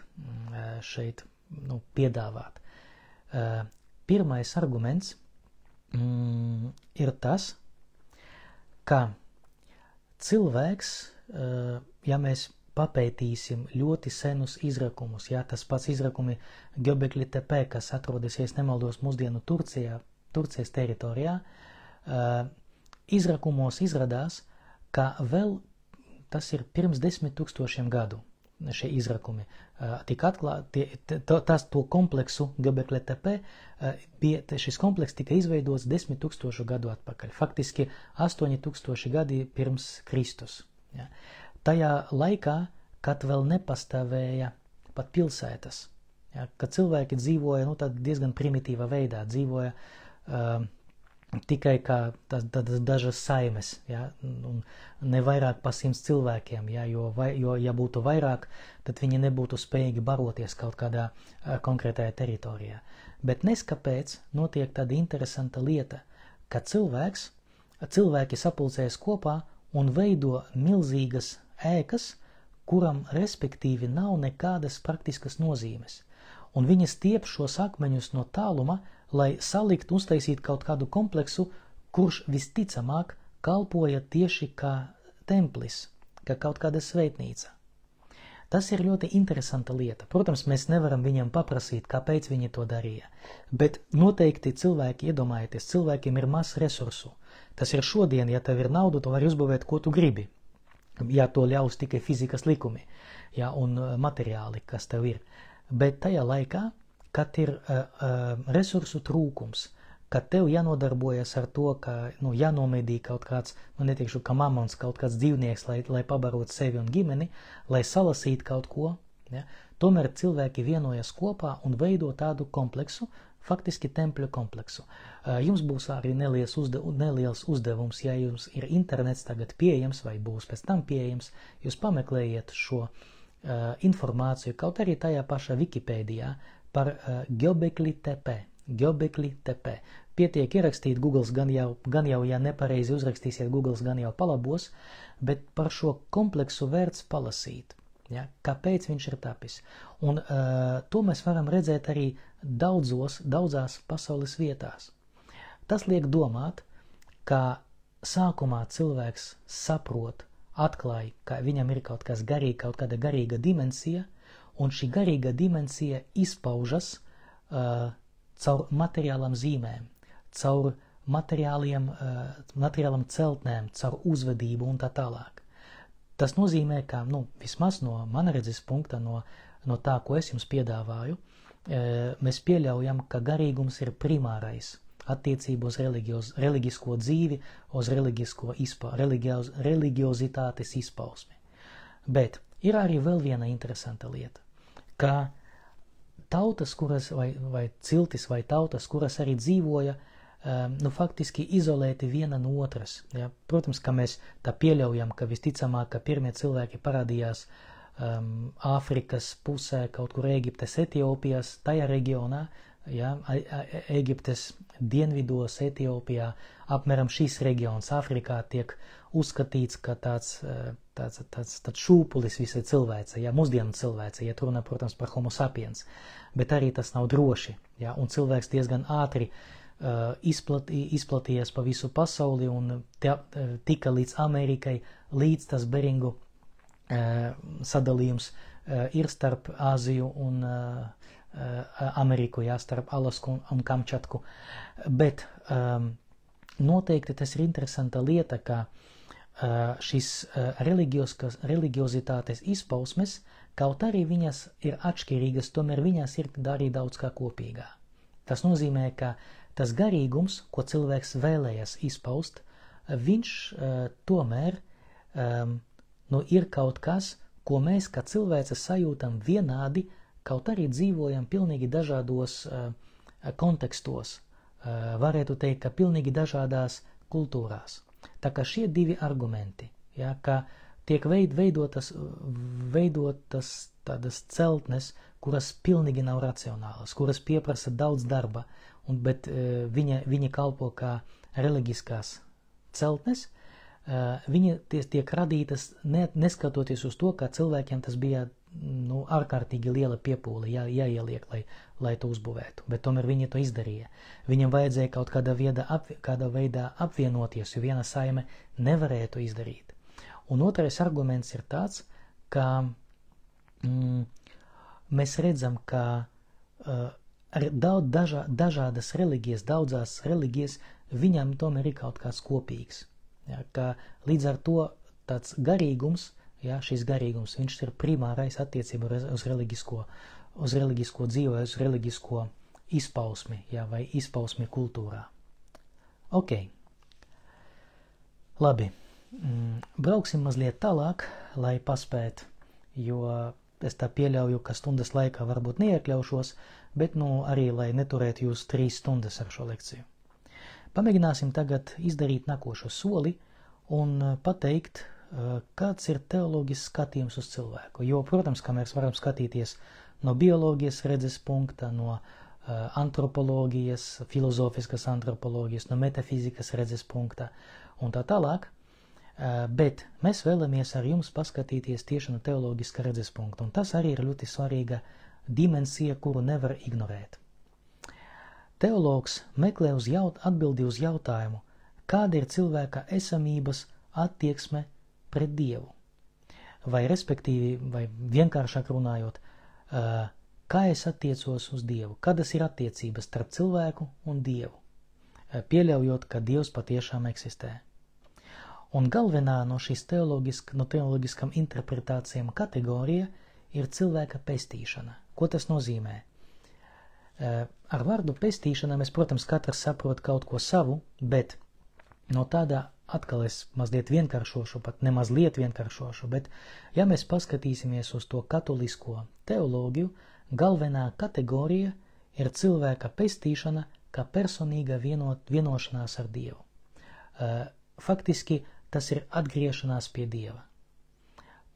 šeit piedāvāt. Pirmais arguments ir tas, ka cilvēks, ja mēs papētīsim ļoti senus izrakumus, tas pats izrakumi Göbekli Tepe, kas atrodas, ja es nemaldos, mūsdienu Turcijas teritorijā, izrakumos izradās, ka vēl tas ir pirms 10 000 gadu šie izrakumi tika atklāti, to kompleksu Göbekli Tepe, šis kompleks tika izveidots 10 000 gadu atpakaļ, faktiski 8000 gadi pirms Kristus. Ja. Tajā laikā, kad vēl nepastāvēja pat pilsētas, ja, kad cilvēki dzīvoja diezgan primitīvā veidā, dzīvoja tikai kā dažas saimes, ja, un ne vairāk pa 100 cilvēkiem, ja, jo ja būtu vairāk, tad viņi nebūtu spējīgi baroties kaut kādā konkrētajā teritorijā. Bet neskapēc notiek tāda interesanta lieta, ka cilvēki sapulcējas kopā un veido milzīgas ēkas, kuram respektīvi nav nekādas praktiskas nozīmes. Un viņi stiep šos akmeņus no tāluma, lai salikt, uztaisīt kaut kādu kompleksu, kurš visticamāk kalpoja tieši kā templis, kā kaut kāda svētnīca. Tas ir ļoti interesanta lieta. Protams, mēs nevaram viņam paprasīt, kāpēc viņi to darīja. Bet noteikti cilvēki, iedomājieties, cilvēkiem ir maz resursu. Tas ir šodien, ja tev ir nauda, tu vari uzbūvēt, ko tu gribi. Ja to ļaus tikai fizikas likumi, ja, un materiāli, kas tev ir. Bet tajā laikā, kad ir resursu trūkums, kad tev jānodarbojas ar to, ka jānomedī kaut kāds, neteikšu, ka mamons, kaut kāds dzīvnieks, lai pabarot sevi un ģimeni, lai salasītu kaut ko, ja, tomēr cilvēki vienojas kopā un veido tādu kompleksu, faktiski tempļu kompleksu. Jums būs arī neliels uzdevums, ja jums ir internets tagad pieejams vai būs pēc tam pieejams, jūs pameklējiet šo informāciju, kaut arī tajā pašā Wikipēdijā par Göbekli Tepe. Pietiek ierakstīt Googles, gan jau, ja nepareizi uzrakstīsiet Googles, gan jau palabos, bet par šo kompleksu vērts palasīt. Ja, kāpēc viņš ir tapis. Un to mēs varam redzēt arī daudzās pasaules vietās. Tas liek domāt, ka sākumā cilvēks saprot, atklāja, ka viņam ir kaut kāda garīga dimensija, un šī garīga dimensija izpaužas caur materiālam zīmēm, caur materiālam celtnēm, caur uzvedību un tā tālāk. Tas nozīmē, ka vismaz no mana redzes punkta, no tā, ko es jums piedāvāju, mēs pieļaujam, ka garīgums ir primārais attiecību uz reliģisko dzīvi, uz religiozitātes izpausmi. Bet ir arī vēl viena interesanta lieta, ka tautas, vai ciltis vai tautas, kuras arī dzīvoja, faktiski izolēti viena no otras. Ja? Protams, ka mēs tā pieļaujam, ka visticamāk, ka pirmie cilvēki parādījās Āfrikas pusē, kaut kur Ēģiptes, Etiopijas, tajā reģionā, ja? Ēģiptes dienvidos, Etiopijā, apmēram šīs reģions Āfrikā tiek uzskatīts, ka tāds šūpulis visai cilvēcei, ja? Mūsdienu cilvēcei, ja runā, protams, par homo sapiens, bet arī tas nav droši, ja? Un cilvēks diezgan ātri izplatījies pa visu pasauli un tika līdz Amerikai, līdz tas Beringu sadalījums ir starp Āziju un Ameriku, starp Alasku un Kamčatku. Bet noteikti tas ir interesanta lieta, ka šis religiozitātes izpausmes, kaut arī viņas ir atšķirīgas, tomēr viņas ir arī daudz kā kopīgā. Tas nozīmē, ka tas garīgums, ko cilvēks vēlējas izpaust, viņš tomēr ir kaut kas, ko mēs kā cilvēce sajūtam vienādi, kaut arī dzīvojam pilnīgi dažādos kontekstos, varētu teikt, ka pilnīgi dažādās kultūrās. Tā kā šie divi argumenti, ja, ka tiek veidotas tādas celtnes, kuras pilnīgi nav racionālas, kuras pieprasa daudz darba, bet viņi kalpo kā reliģiskās celtnes, viņi tiek radītas neskatoties uz to, ka cilvēkiem tas bija ārkārtīgi liela piepūle jāieliek, lai to uzbūvētu, bet tomēr viņi to izdarīja. Viņam vajadzēja kaut kādā veidā apvienoties, jo viena saime nevarēja to izdarīt. Un otrais arguments ir tāds, ka mēs redzam, ka dažādas reliģijas, daudzās reliģijas, viņam tomēr ir kaut kāds kopīgs. Ja, ka līdz ar to tāds garīgums, ja, šis garīgums, viņš ir primārais attiecībā uz reliģisko dzīvi, uz reliģisko izpausmi, ja, vai izpausmi kultūrā. Ok. Labi. Brauksim mazliet tālāk, lai paspētu, jo es tā pieļauju, ka stundas laikā varbūt neiekļaušos, bet arī, lai neturētu jūs 3 stundas ar šo lekciju. Pamēģināsim tagad izdarīt nākošo soli un pateikt, kāds ir teoloģisks skatījums uz cilvēku. Jo, protams, ka mēs varam skatīties no bioloģijas redzes punkta, no antropoloģijas, filozofiskas antropoloģijas, no metafizikas redzes punkta un tā tālāk, bet mēs vēlamies ar jums paskatīties tieši no teoloģiska redzes punkta, un tas arī ir ļoti svarīga dimensija, kuru nevar ignorēt. Teologs meklē atbildi uz jautājumu, kāda ir cilvēka esamības attieksme pret Dievu. Vai respektīvi, vai vienkāršāk runājot, kā es attiecos uz Dievu, kādas ir attiecības starp cilvēku un Dievu, pieļaujot, ka Dievs patiešām eksistē. Un galvenā no šīs teoloģiskām interpretācijām kategorija ir cilvēka pestīšana. Ko tas nozīmē? Ar vārdu pestīšana mēs, protams, katrs saprot kaut ko savu, bet no tādā atkal es mazliet vienkāršošu, pat nemazliet vienkāršošu, bet ja mēs paskatīsimies uz to katolisko teoloģiju, galvenā kategorija ir cilvēka pestīšana kā personīga vienošanās ar Dievu. Faktiski tas ir atgriešanās pie Dieva.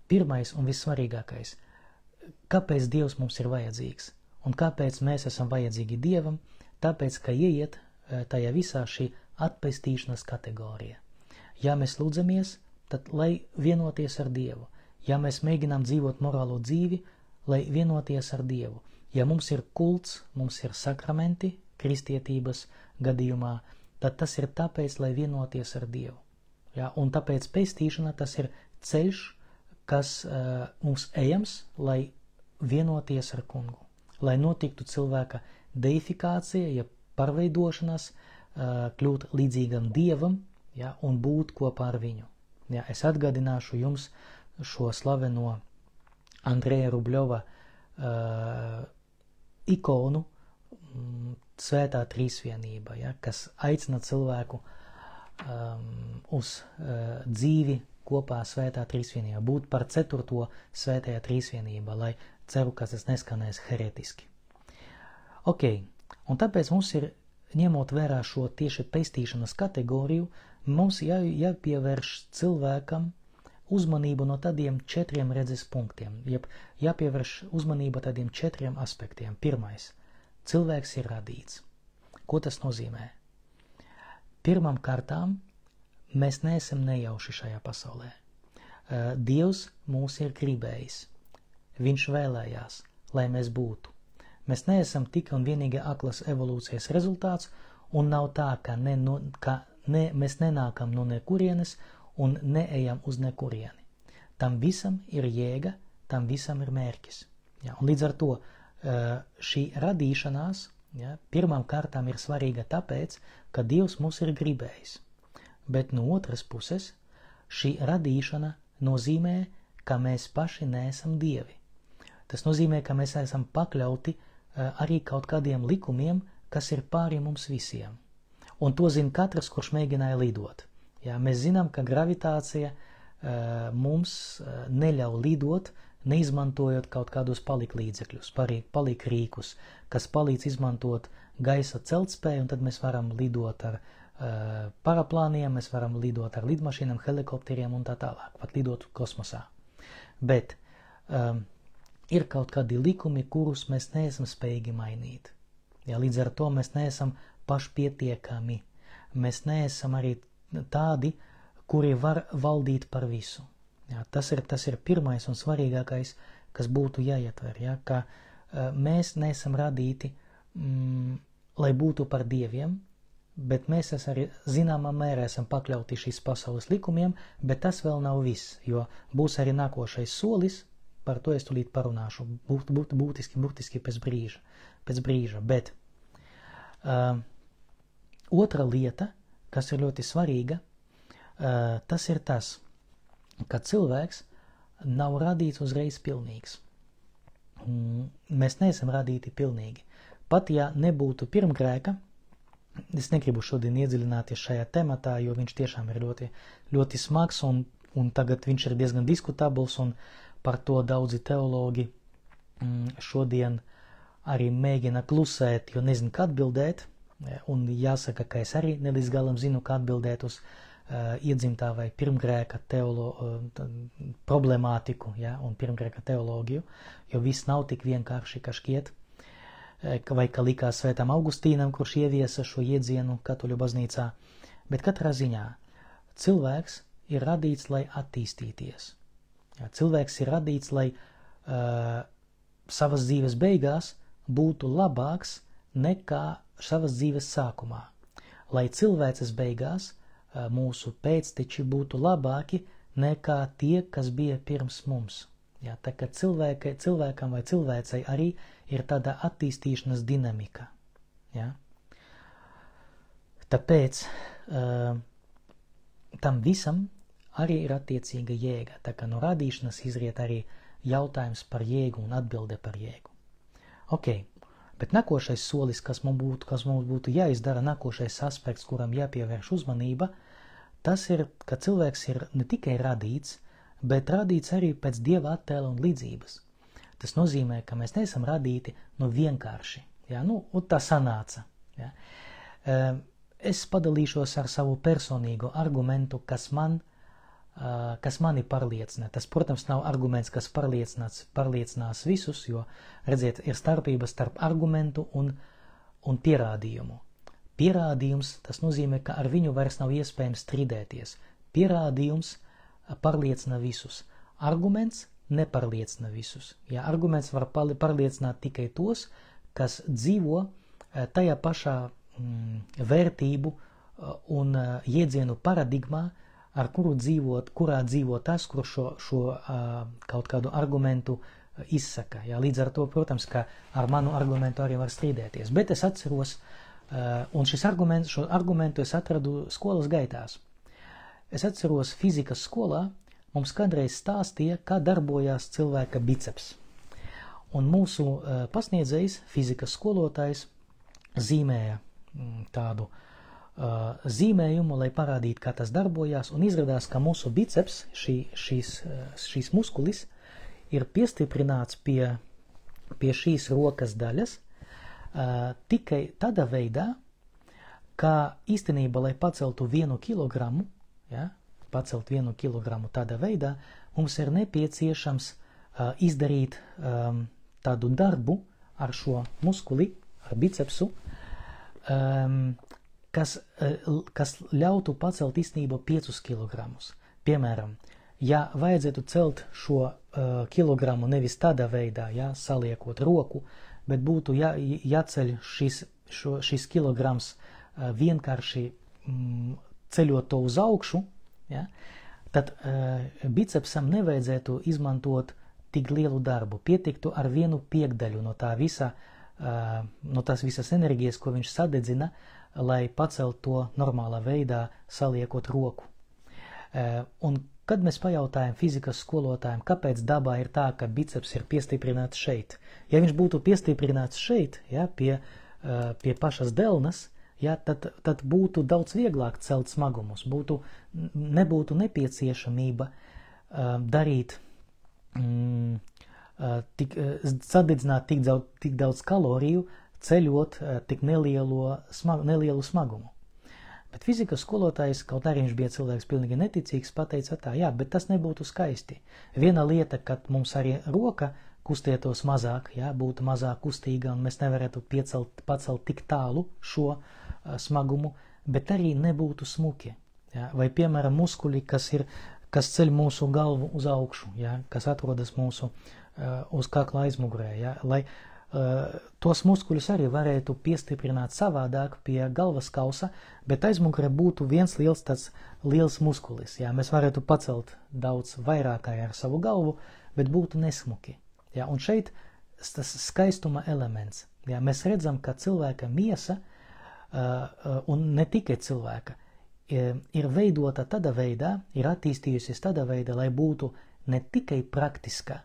Pirmais un vissvarīgākais, kāpēc Dievs mums ir vajadzīgs? Un kāpēc mēs esam vajadzīgi Dievam? Tāpēc, ka ieiet tajā visā šī atpestīšanas kategorija. Ja mēs lūdzamies, tad lai vienoties ar Dievu. Ja mēs mēģinām dzīvot morālo dzīvi, lai vienoties ar Dievu. Ja mums ir kults, mums ir sakramenti, kristietības gadījumā, tad tas ir tāpēc, lai vienoties ar Dievu. Ja, un tāpēc pestīšana tas ir ceļš, kas mums ejams, lai vienoties ar Kungu. Lai notiktu cilvēka deifikācija, ja pārveidošanās, kļūt līdzīgam Dievam, ja, un būt kopā ar viņu. Ja, es atgādināšu jums šo slaveno Andreja Rubļova ikonu Svētā Trīsvienība, ja, kas aicina cilvēku uz dzīvi kopā Svētā Trīsvienībā, būt par 4. Svētajā Trīsvienībā, lai ceru, ka tas neskanēs heretiski. Ok, un tāpēc mums ir, ņemot vērā šo tieši pestīšanas kategoriju, mums jāpievērš cilvēkam uzmanību no tādiem 4 redzes punktiem, jāpievērš uzmanība tādiem 4 aspektiem. Pirmais, cilvēks ir radīts. Ko tas nozīmē? Pirmām kārtām, mēs neesam nejauši šajā pasaulē. Dievs mūs ir gribējis. Viņš vēlējās, lai mēs būtu. Mēs neesam tikai un vienīgi aklas evolūcijas rezultāts, un nav tā, ka mēs nenākam no nekurienes un neejam uz nekurieni. Tam visam ir jēga, tam visam ir mērķis. Ja, un līdz ar to šī radīšanās, ja, pirmām kārtām ir svarīga tāpēc, ka Dievs mūs ir gribējis. Bet no otras puses, šī radīšana nozīmē, ka mēs paši neesam dievi. Tas nozīmē, ka mēs esam pakļauti arī kaut kādiem likumiem, kas ir pāri mums visiem. Un to zina katrs, kurš mēģināja lidot. Ja, mēs zinām, ka gravitācija mums neļauj lidot neizmantojot kaut kādus paliklīdzekļus, palikrīkus, kas palīdz izmantot gaisa celtspēju, un tad mēs varam lidot ar paraplāniem, mēs varam lidot ar lidmašīnām, helikopteriem un tā tālāk, pat lidot kosmosā. Bet ir kaut kādi likumi, kurus mēs neesam spējīgi mainīt. Ja, līdz ar to mēs neesam pašpietiekami. Mēs neesam arī tādi, kuri var valdīt par visu. Ja, tas ir pirmais un svarīgākais, kas būtu jāietver. Ja, ka mēs neesam radīti, lai būtu par dieviem, bet mēs arī zināmā mērā esam pakļauti šīs pasaules likumiem, bet tas vēl nav viss, jo būs arī nākošais solis, par to es tūlīt parunāšu, būtiski pēc brīža. Bet otra lieta, kas ir ļoti svarīga, tas ir tas, ka cilvēks nav radīts uzreiz pilnīgs. Mēs neesam radīti pilnīgi. Pat ja nebūtu pirmgrēka, es negribu šodien iedziļināties šajā tematā, jo viņš tiešām ir ļoti, ļoti smags un tagad viņš ir diezgan diskutabls un par to daudzi teologi šodien arī mēģina klusēt, jo nezinu, kā atbildēt, un jāsaka, ka es arī ne līdz galam zinu, kā atbildēt uz iedzimtā vai pirmgrēka problemātiku, ja, un pirmgrēka teoloģiju, jo viss nav tik vienkārši, kā šķiet, vai kā likās Svētam Augustīnam, kurš ieviesa šo iedzienu katoļu baznīcā. Bet katrā ziņā cilvēks ir radīts, lai attīstīties. Ja, cilvēks ir radīts, lai savas dzīves beigās būtu labāks nekā savas dzīves sākumā. Lai cilvēces beigās mūsu pēcteči būtu labāki nekā tie, kas bija pirms mums. Ja, tā kā cilvēkam vai cilvēcei arī ir tāda attīstīšanas dinamika. Ja. Tāpēc tam visam arī ir attiecīga jēga. Tā kā no radīšanas izriet arī jautājums par jēgu un atbilde par jēgu. Ok, bet nākošais solis, kas mums būtu jāizdara, nākošais aspekts, kuram jāpievērš uzmanība, tas ir, ka cilvēks ir ne tikai radīts, bet radīts arī pēc Dieva attēla un līdzības. Tas nozīmē, ka mēs neesam radīti vienkārši. Ja? Un tā sanāca. Ja? Es padalīšos ar savu personīgo argumentu, kas mani pārliecina. Tas, protams, nav arguments, kas pārliecinās visus, jo, redziet, ir starpība starp argumentu un pierādījumu. Pierādījums, tas nozīmē, ka ar viņu vairs nav iespējams strīdēties. Pierādījums pārliecina visus. Arguments nepārliecina visus. Ja, arguments var pārliecināt tikai tos, kas dzīvo tajā pašā vērtību un iedzienu paradigmā, kurā dzīvo tas, kurš šo kaut kādu argumentu izsaka. Ja, līdz ar to, protams, ka ar manu argumentu arī var strīdēties. Bet es atceros, un šo argumentu es atradu skolas gaitās. Es atceros, fizikas skolā mums kādreiz stāstīja, kā darbojās cilvēka biceps. Un mūsu pasniedzējs, fizikas skolotājs, zīmēja tādu zīmējumu, lai parādītu, kā tas darbojās, un izrādās, ka mūsu biceps, šīs muskulis, ir piestiprināts pie šīs rokas daļas tikai tādā veidā, ka īstenībā, lai paceltu 1 kilogramu, ja, pacelt 1 kilogramu tādā veidā, mums ir nepieciešams izdarīt tādu darbu ar šo muskuli, ar bicepsu, kas ļautu pacelt īstenībā 5 kilogramus. Piemēram, ja vajadzētu celt šo kilogramu nevis tādā veidā, ja, saliekot roku, bet būtu jāceļ šis kilograms vienkārši ceļot to uz augšu, ja, tad bicepsam nevajadzētu izmantot tik lielu darbu. Pietiktu ar 1/5 no tās visas enerģijas, ko viņš sadedzina, lai pacelt to normālā veidā, saliekot roku. Un kad mēs pajautājam fizikas skolotājiem, kāpēc dabā ir tā, ka biceps ir piestiprināts šeit? Ja viņš būtu piestiprināts šeit, ja, pie pašas delnas, ja, tad būtu daudz vieglāk celt smagumus, nebūtu nepieciešamība darīt sadedzināt tik daudz kaloriju, ceļot tik nelielu smagumu. Bet fizikas skolotājs, kaut arī viņš bija cilvēks pilnīgi neticīgs, pateica tā, jā, bet tas nebūtu skaisti. Viena lieta, kad mums arī roka kustētos mazāk, jā, būtu mazāk kustīga un mēs nevarētu pacelt tik tālu šo smagumu, bet arī nebūtu smuki. Jā. Vai, piemēram, muskuļi, kas ceļ mūsu galvu uz augšu, jā, kas atrodas mūsu uz kakla aizmugurē, jā, lai tos muskuļus arī varētu piestiprināt savādāk pie galvas kausa, bet aizmugurē būtu viens liels muskulis. Jā, mēs varētu pacelt daudz vairāk ar savu galvu, bet būtu nesmuki. Jā, un šeit tas skaistuma elements. Jā, mēs redzam, ka cilvēka miesa, un ne tikai cilvēka, ir veidota tādā veidā, ir attīstījusies tādā veidā, lai būtu ne tikai praktiska,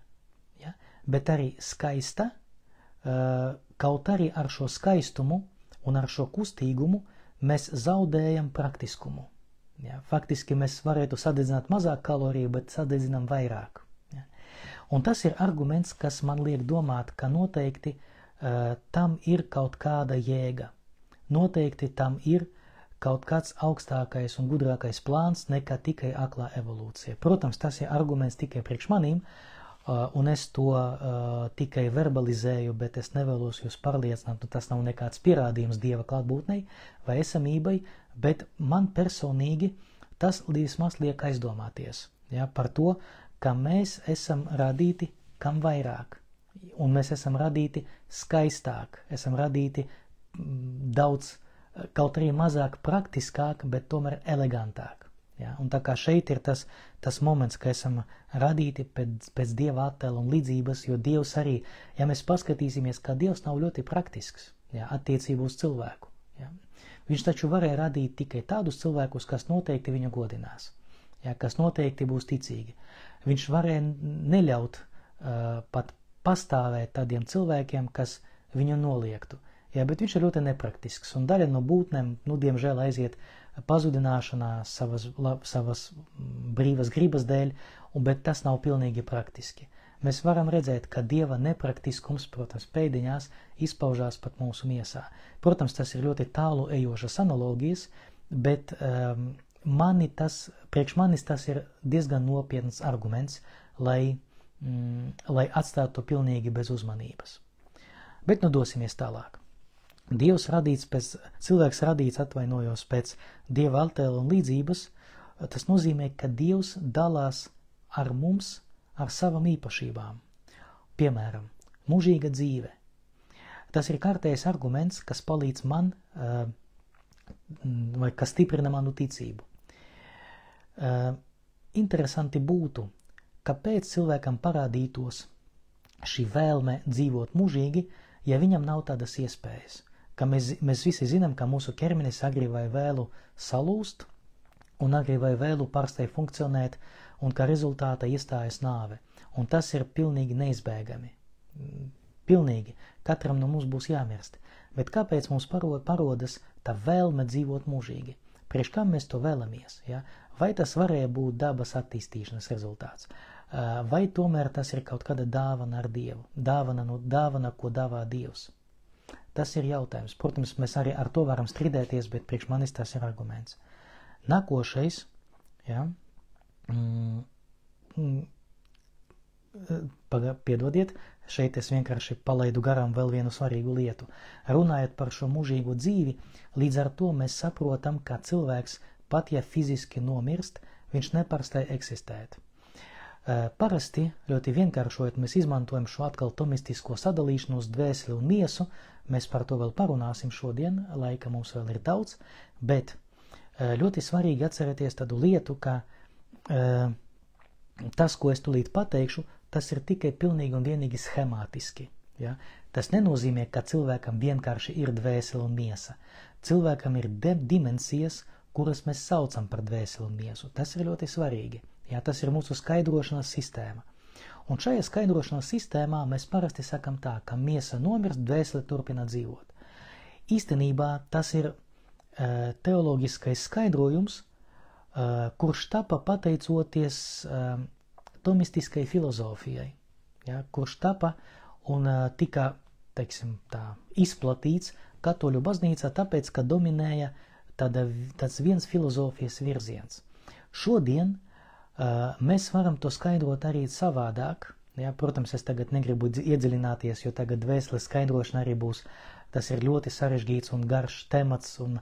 ja, bet arī skaista, kaut arī ar šo skaistumu un ar šo kustīgumu mēs zaudējam praktiskumu. Ja, faktiski mēs varētu sadedzināt mazāk kaloriju, bet sadedzinām vairāk. Ja. Un tas ir arguments, kas man liek domāt, ka noteikti tam ir kaut kāda jēga. Noteikti tam ir kaut kāds augstākais un gudrākais plāns nekā tikai aklā evolūcija. Protams, tas ir arguments tikai priekš manīm, un es to tikai verbalizēju, bet es nevēlos jūs pārliecināt, un tas nav nekāds pierādījums Dieva klātbūtnei vai esamībai, bet man personīgi tas vismaz liek aizdomāties, ja, par to, ka mēs esam radīti kam vairāk, un mēs esam radīti skaistāk, esam radīti daudz, kaut arī mazāk praktiskāk, bet tomēr elegantāk. Ja, un tā kā šeit ir tas moments, ka esam radīti pēc Dieva attēla un līdzības, jo Dievs arī, ja mēs paskatīsimies, ka Dievs nav ļoti praktisks, ja, attiecību uz cilvēku. Ja. Viņš taču varēja radīt tikai tādus cilvēkus, kas noteikti viņu godinās, ja, kas noteikti būs ticīgi. Viņš varēja neļaut pat pastāvēt tādiem cilvēkiem, kas viņu noliektu. Ja, bet viņš ir ļoti nepraktisks, un daļa no būtnēm, diemžēl aiziet pazudināšanā savas brīvas gribas dēļ, bet tas nav pilnīgi praktiski. Mēs varam redzēt, ka Dieva nepraktiskums, protams, pēdiņās izpaužās pat mūsu miesā. Protams, tas ir ļoti tālu ejošas analogijas, bet priekš manis tas ir diezgan nopietns arguments, lai atstātu to pilnīgi bez uzmanības. Bet dosimies tālāk. Cilvēks radīts, atvainojos, pēc Dieva attēla un līdzības, tas nozīmē, ka Dievs dalās ar mums, ar savām īpašībām. Piemēram, mūžīga dzīve. Tas ir kārtējs arguments, kas palīdz man, vai kas stiprina manu ticību. Interesanti būtu, kāpēc cilvēkam parādītos šī vēlme dzīvot mūžīgi, ja viņam nav tādas iespējas. Ka mēs visi zinām, ka mūsu ķermenis agri vai vēlu salūst un agri vai vēlu pārstāj funkcionēt un ka rezultātā iestājas nāve. Un tas ir pilnīgi neizbēgami. Pilnīgi. Katram no mums būs jāmirst. Bet kāpēc mums parodas tā vēlme dzīvot mūžīgi? Priekš kam mēs to vēlamies? Ja? Vai tas varēja būt dabas attīstīšanas rezultāts? Vai tomēr tas ir kaut kāda dāvana ar Dievu? Dāvana, ko dāvā Dievs? Tas ir jautājums. Protams, mēs arī ar to varam strīdēties, bet priekš manis tas ir arguments. Nākošais, ja, piedodiet, šeit es vienkārši palaidu garām vēl vienu svarīgu lietu. Runājot par šo mūžīgo dzīvi, līdz ar to mēs saprotam, ka cilvēks, pat ja fiziski nomirst, viņš nepārstāj eksistēt. Parasti, ļoti vienkāršojot, mēs izmantojam šo atkal tomistisko sadalīšanu uz dvēseli un miesu. Mēs par to vēl parunāsim šodien, laika mums vēl ir daudz, bet ļoti svarīgi atcerēties tādu lietu, ka tas, ko es tulīt pateikšu, tas ir tikai pilnīgi un vienīgi schemātiski. Ja? Tas nenozīmē, ka cilvēkam vienkārši ir dvēsele un miesa. Cilvēkam ir dimensijas, kuras mēs saucam par dvēseli un miesu. Tas ir ļoti svarīgi. Ja? Tas ir mūsu skaidrošanas sistēma. Un šajā skaidrošanas sistēmā mēs parasti sakam tā, ka miesa nomirst, dvēsele turpina dzīvot. Īstenībā tas ir teoloģiskais skaidrojums, kurš tapa pateicoties tomistiskai filozofijai. ja, kurš tapa un tika, teiksim, tā, izplatīts katoļu baznīcā, tāpēc, ka dominēja tāds viens filozofijas virziens. Šodien mēs varam to skaidrot arī savādāk. Ja, protams, es tagad negribu iedziļināties, jo tagad dvēseles skaidrošana arī būs, tas ir ļoti sarežģīts un garš temats, un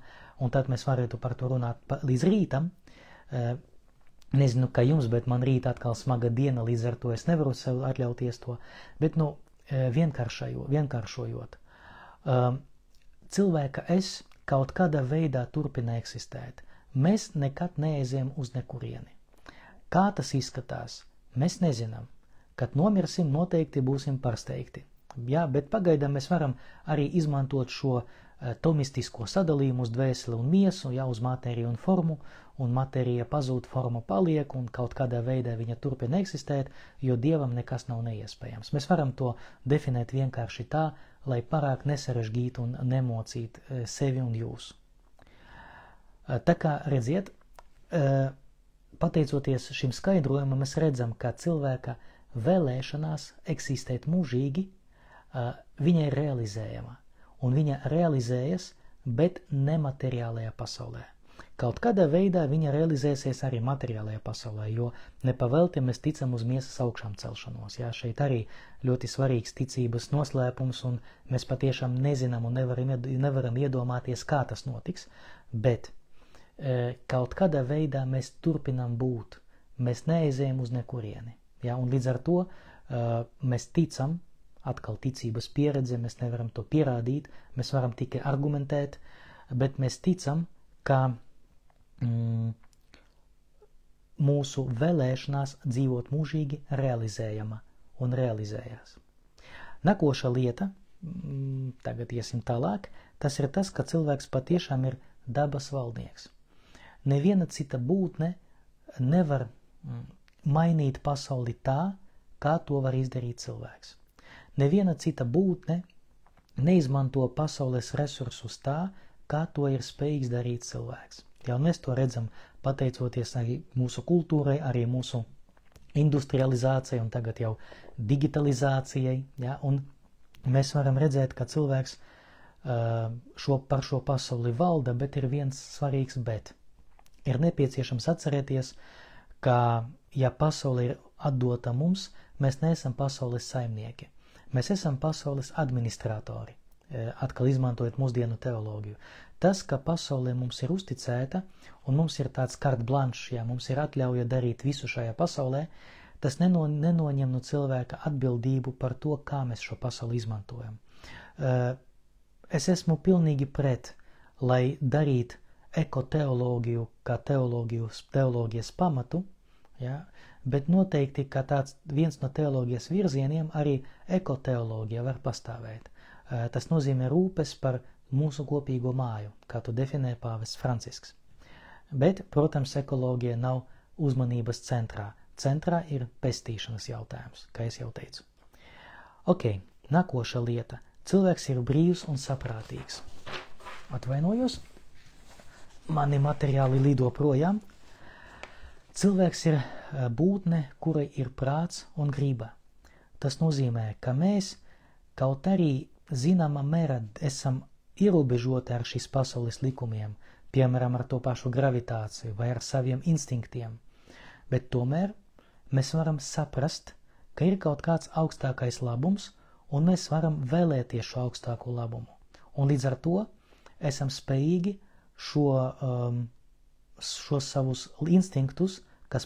tad mēs varētu par to runāt līdz rītam. Nezinu, kā jums, bet man rīt atkal smaga diena, līdz ar to es nevaru sev atļauties to, bet, vienkāršojot. Cilvēka es kaut kādā veidā turpina eksistēt. Mēs nekad neaizējam uz nekurieni. Kā tas izskatās, mēs nezinām. Kad nomirsim, noteikti būsim pārsteigti. Jā, bet pagaidām mēs varam arī izmantot šo tomistisko sadalījumu uz dvēseli un miesu, jā, uz matēriju un formu, un matērija pazūd, forma paliek, un kaut kādā veidā viņa turpina eksistēt, jo Dievam nekas nav neiespējams. Mēs varam to definēt vienkārši tā, lai pārāk nesarežģītu un nemocītu sevi un jūs. Tā kā redziet, pateicoties šim skaidrojumam, mēs redzam, ka cilvēka vēlēšanās eksistēt mūžīgi, viņa ir realizējama, un viņa realizējas, bet nemateriālajā pasaulē. Kaut kādā veidā viņa realizēsies arī materiālajā pasaulē, jo nepavēlti mēs ticam uz miesas augšām celšanos. Jā, šeit arī ļoti svarīgs ticības noslēpums, un mēs patiešām nezinām un nevaram iedomāties, kā tas notiks, bet kaut kādā veidā mēs turpinām būt, mēs neaizējam uz nekurieni. Ja, un līdz ar to mēs ticam, atkal ticības pieredze, mēs nevaram to pierādīt, mēs varam tikai argumentēt, bet mēs ticam, ka mūsu vēlēšanās dzīvot mūžīgi realizējama un realizējās. Nākošā lieta, tagad iesim tālāk, tas ir tas, ka cilvēks patiešām ir dabas valdnieks. Neviena cita būtne nevar mainīt pasauli tā, kā to var izdarīt cilvēks. Neviena cita būtne neizmanto pasaules resursus tā, kā to ir spējīgs darīt cilvēks. Ja, un mēs to redzam pateicoties arī mūsu kultūrai, arī mūsu industrializācijai un tagad jau digitalizācijai. Ja, un mēs varam redzēt, ka cilvēks par šo pasauli valda, bet ir viens svarīgs bet. Ir nepieciešams atcerēties, ka ja pasaule ir atdota mums, mēs neesam pasaules saimnieki. Mēs esam pasaules administratori, atkal izmantojot mūsdienu teoloģiju. Tas, ka pasaulē mums ir uzticēta un mums ir tāds carte blanche, ja mums ir atļauja darīt visu šajā pasaulē, tas nenoņem no cilvēka atbildību par to, kā mēs šo pasauli izmantojam. Es esmu pilnīgi pret, lai darīt ekoteoloģiju kā teoloģijas pamatu, ja, bet noteikti, ka tāds viens no teoloģijas virzieniem arī ekoteoloģija var pastāvēt. Tas nozīmē rūpes par mūsu kopīgo māju, kā to definē pāvests Francisks. Bet, protams, ekoloģija nav uzmanības centrā. Centrā ir pestīšanas jautājums, kā es jau teicu. Ok, nākoša lieta. Cilvēks ir brīvs un saprātīgs. Atvainojos, mani materiāli lido projām. Cilvēks ir būtne, kurai ir prāts un griba. Tas nozīmē, ka mēs kaut arī zināmā mērā esam ierobežoti ar šīs pasaules likumiem, piemēram, ar to pašu gravitāciju vai ar saviem instinktiem. Bet tomēr mēs varam saprast, ka ir kaut kāds augstākais labums, un mēs varam vēlēties šo augstāko labumu. Un līdz ar to esam spējīgi šos savus instinktus, kas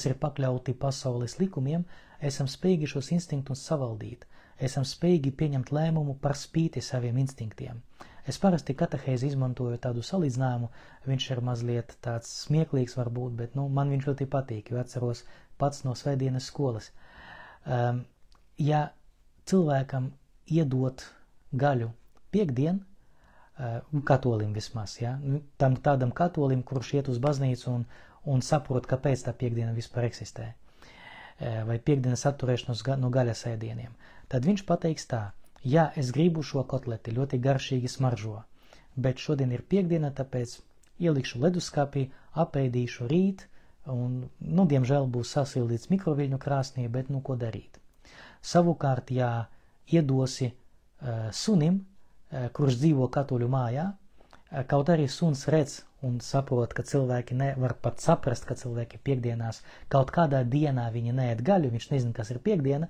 ir pakļauti pasaules likumiem, esam spējīgi šos instinktus savaldīt. Esam spējīgi pieņemt lēmumu par spīti saviem instinktiem. Es parasti katehēzi izmantoju tādu salīdzinājumu, viņš ir mazliet tāds smieklīgs varbūt, bet man viņš ļoti patīk, jo atceros pats no svētdienas skolas. Ja cilvēkam iedot gaļu piektdien, katolim vismaz, ja, tādam katolim, kurš iet uz baznīcu un saprot, kāpēc tā piekdiena vispār eksistē, vai piekdienas atturēšanos no gaļas ēdieniem, tad viņš pateiks tā: jā, es gribu šo kotleti, ļoti garšīgi smaržo, bet šodien ir piekdiena, tāpēc ielikšu leduskapī, apēdīšu rīt, un, diemžēl būs sasildīts mikroviļņu krāsnī, bet ko darīt. Savukārt, ja iedosi sunim, kurš dzīvo katoļu mājā, kaut arī suns redz un saprot, ka cilvēki nevar pat saprast, ka cilvēki piekdienās kaut kādā dienā viņi neēd gaļu, viņš nezina, kas ir piekdiena,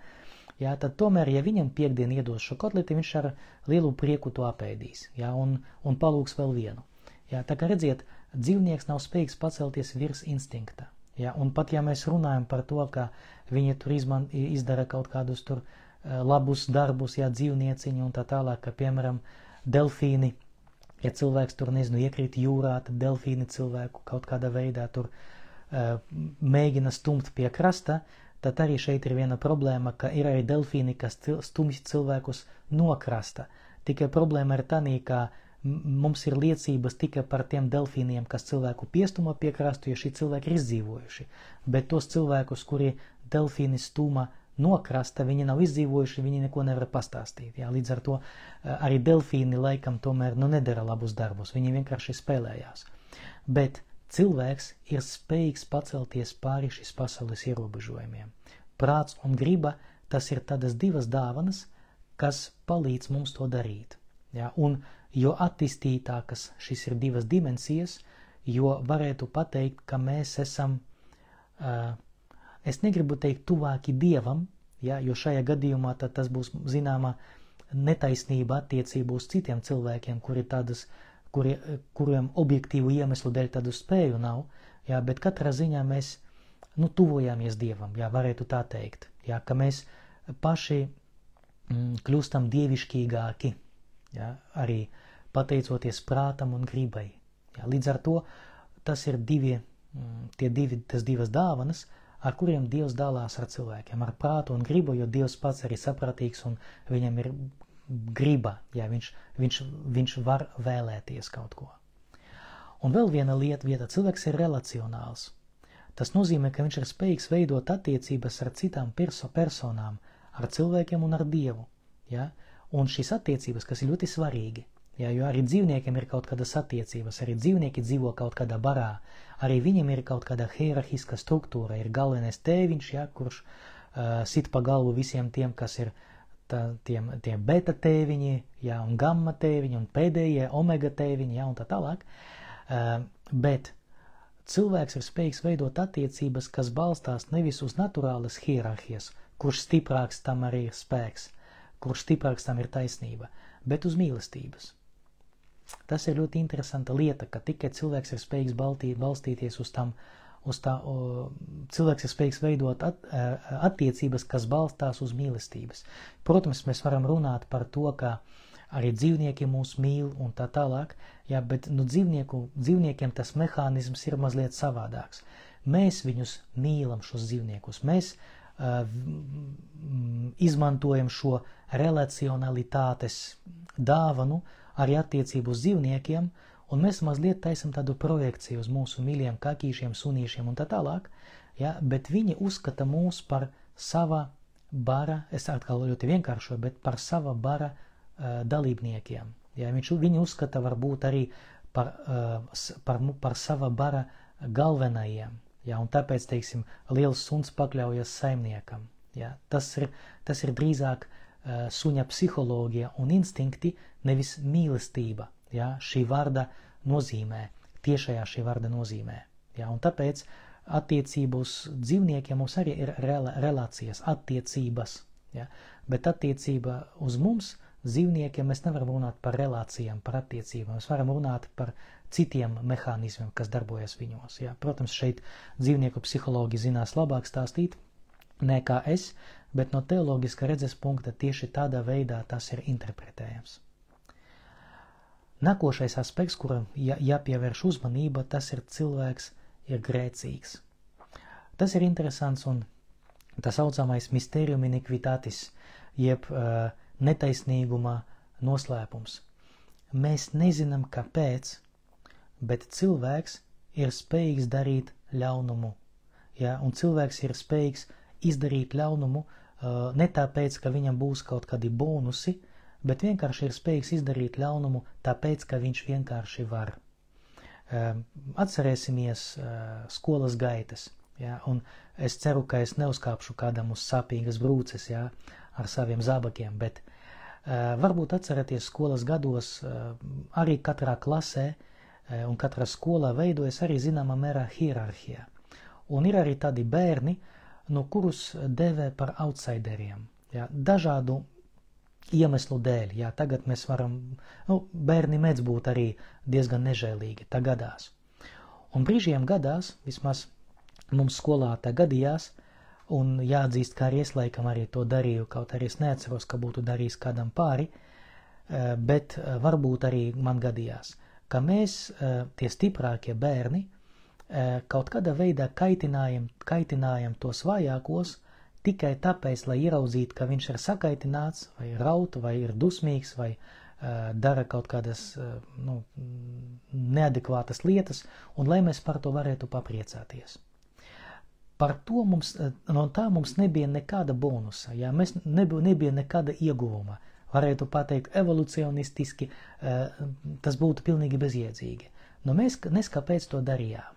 jā, tad tomēr, ja viņam piekdien iedos šo kotleti, viņš ar lielu prieku to apēdīs, jā, un palūks vēl vienu. Jā, tā kā redziet, dzīvnieks nav spējīgs pacelties virs instinkta. Jā, un pat ja mēs runājam par to, ka viņi tur izdara kaut kādus tur labus darbus, jā, dzīvnieciņi un tā tālāk, ka, piemēram, delfīni, ja cilvēks tur, nezinu, iekrīt jūrā, tad delfīni cilvēku kaut kādā veidā tur mēģina stumt pie krasta, tad arī šeit ir viena problēma, ka ir arī delfīni, kas stumj cilvēkus no krasta. Tikai problēma ir tā, ka mums ir liecības tikai par tiem delfīniem, kas cilvēku piestuma pie krastu, jo šī cilvēki ir izdzīvojuši. Bet tos cilvēkus, kuri delfīni stuma no krasta, viņi nav izdzīvojuši, viņi neko nevar pastāstīt. Jā, līdz ar to arī delfīni laikam tomēr nedara labus darbus, viņi vienkārši spēlējās. Bet cilvēks ir spējīgs pacelties pāri šīs pasaules ierobežojumiem. Prāts un griba, tas ir tādas divas dāvanas, kas palīdz mums to darīt. Jā, un jo attīstītākas šis ir divas dimensijas, jo varētu pateikt, ka mēs esam, es negribu teikt tuvāki Dievam, jā, jo šajā gadījumā tad tas būs zināma netaisnība attiecību uz citiem cilvēkiem, kuriem objektīvu iemeslu dēļ tādu spēju nav, jā, bet katrā ziņā mēs tuvojamies Dievam, jā, varētu tā teikt, jā, ka mēs paši kļūstam dievišķīgāki, jā, arī pateicoties prātam un gribai. Jā, līdz ar to tas ir tas divas dāvanas, ar kuriem Dievs dalās ar cilvēkiem, ar prātu un gribu, jo Dievs pats arī sapratīgs un viņam ir griba, jā, viņš var vēlēties kaut ko. Un vēl viena lieta, cilvēks ir relacionāls. Tas nozīmē, ka viņš ir spējīgs veidot attiecības ar citām personām, ar cilvēkiem un ar Dievu. Ja? Un šīs attiecības, kas ir ļoti svarīgi, ja? Jo arī dzīvniekiem ir kaut kādas attiecības, arī dzīvnieki dzīvo kaut kādā barā, arī viņiem ir kaut kāda hierarhiska struktūra, ir galvenais tēviņš, ja? Kurš sit pa galvu visiem tiem, kas ir tie beta tēviņi, ja? Un gamma tēviņi, un pēdējie omega tēviņi, ja? Un tā tālāk. Bet cilvēks ir spējīgs veidot attiecības, kas balstās nevis uz naturālas hierarhijas, kurš stiprāks tam arī ir spēks, kurš stiprāks tam ir taisnība, bet uz mīlestības. Tas ir ļoti interesanta lieta, ka tikai cilvēks ir spējīgs balstīties uz tam, cilvēks ir spējīgs veidot attiecības, kas balstās uz mīlestības. Protams, mēs varam runāt par to, ka arī dzīvnieki mūs mīl un tā tālāk, jā, bet dzīvniekiem tas mehānisms ir mazliet savādāks. Mēs viņus mīlam, šos dzīvniekus, mēs izmantojam šo relacionalitātes dāvanu arī attiecību uz dzīvniekiem, un mēs mazliet taisam tādu projekciju uz mūsu mīļiem kakīšiem, sunīšiem un tā tālāk, ja, bet viņi uzskata mūs par sava bara, es atkal ļoti vienkāršoju, bet par sava bara dalībniekiem. Ja, viņi uzskata varbūt arī par sava bara galvenajiem. Ja, un tāpēc, teiksim, liels suns pakļaujas saimniekam. Ja, tas ir drīzāk suņa psiholoģija un instinkti, nevis mīlestība. Ja, šī vārda nozīmē, tiešajā šī vārda nozīmē. Ja, un tāpēc attiecības dzīvniekiem mums arī ir relācijas, attiecības. Ja, bet attiecība uz mums, dzīvniekiem, mēs nevaram runāt par relācijām, par attiecībām. Mēs varam runāt par citiem mehānismiem, kas darbojas viņos. Ja. Protams, šeit dzīvnieku psihologi zinās labāk stāstīt nekā es, bet no teoloģiska redzes punkta tieši tādā veidā tas ir interpretējams. Nākošais aspekts, kuram jāpievērš uzmanība, tas ir cilvēks ir grēcīgs. Tas ir interesants un tā saucamais mysterium iniquitatis, jeb netaisnīguma noslēpums. Mēs nezinām, kāpēc, bet cilvēks ir spējīgs darīt ļaunumu. Ja? Un cilvēks ir spējīgs izdarīt ļaunumu ne tāpēc, ka viņam būs kaut kādi bonusi, bet vienkārši ir spējīgs izdarīt ļaunumu tāpēc, ka viņš vienkārši var. Atcerēsimies skolas gaitas. Ja? Un es ceru, ka es neuzkāpšu kādam uz sāpīgas brūces, ja? Ar saviem zābakiem, bet varbūt atceraties skolas gados, arī katrā klasē un katrā skolā veidojas arī zināmā mērā hierarhija. Un ir arī tādi bērni, kurus dēvē par outsideriem, ja? Dažādu iemeslu dēļ. Ja? Tagad mēs varam, bērni mēdz būt arī diezgan nežēlīgi, tā gadās. Un brīžiem gadās, vismaz mums skolā tā gadījās, un jāatzīst, ka arī es laikam arī to darīju, kaut arī es neatceros, ka būtu darījis kādam pāri, bet varbūt arī man gadījās, ka mēs, tie stiprākie bērni, kaut kādā veidā kaitinājam tos vājākos tikai tāpēc, lai ieraudzītu, ka viņš ir sakaitināts, vai raut, vai ir dusmīgs, vai dara kaut kādas neadekvātas lietas, un lai mēs par to varētu papriecāties. Par to no tā mums nebija nekāda bonusa, ja? Mēs nebija nekāda ieguvuma. Varētu pateikt evolucionistiski, tas būtu pilnīgi bezjēdzīgi. Mēs kāpēc to darījām?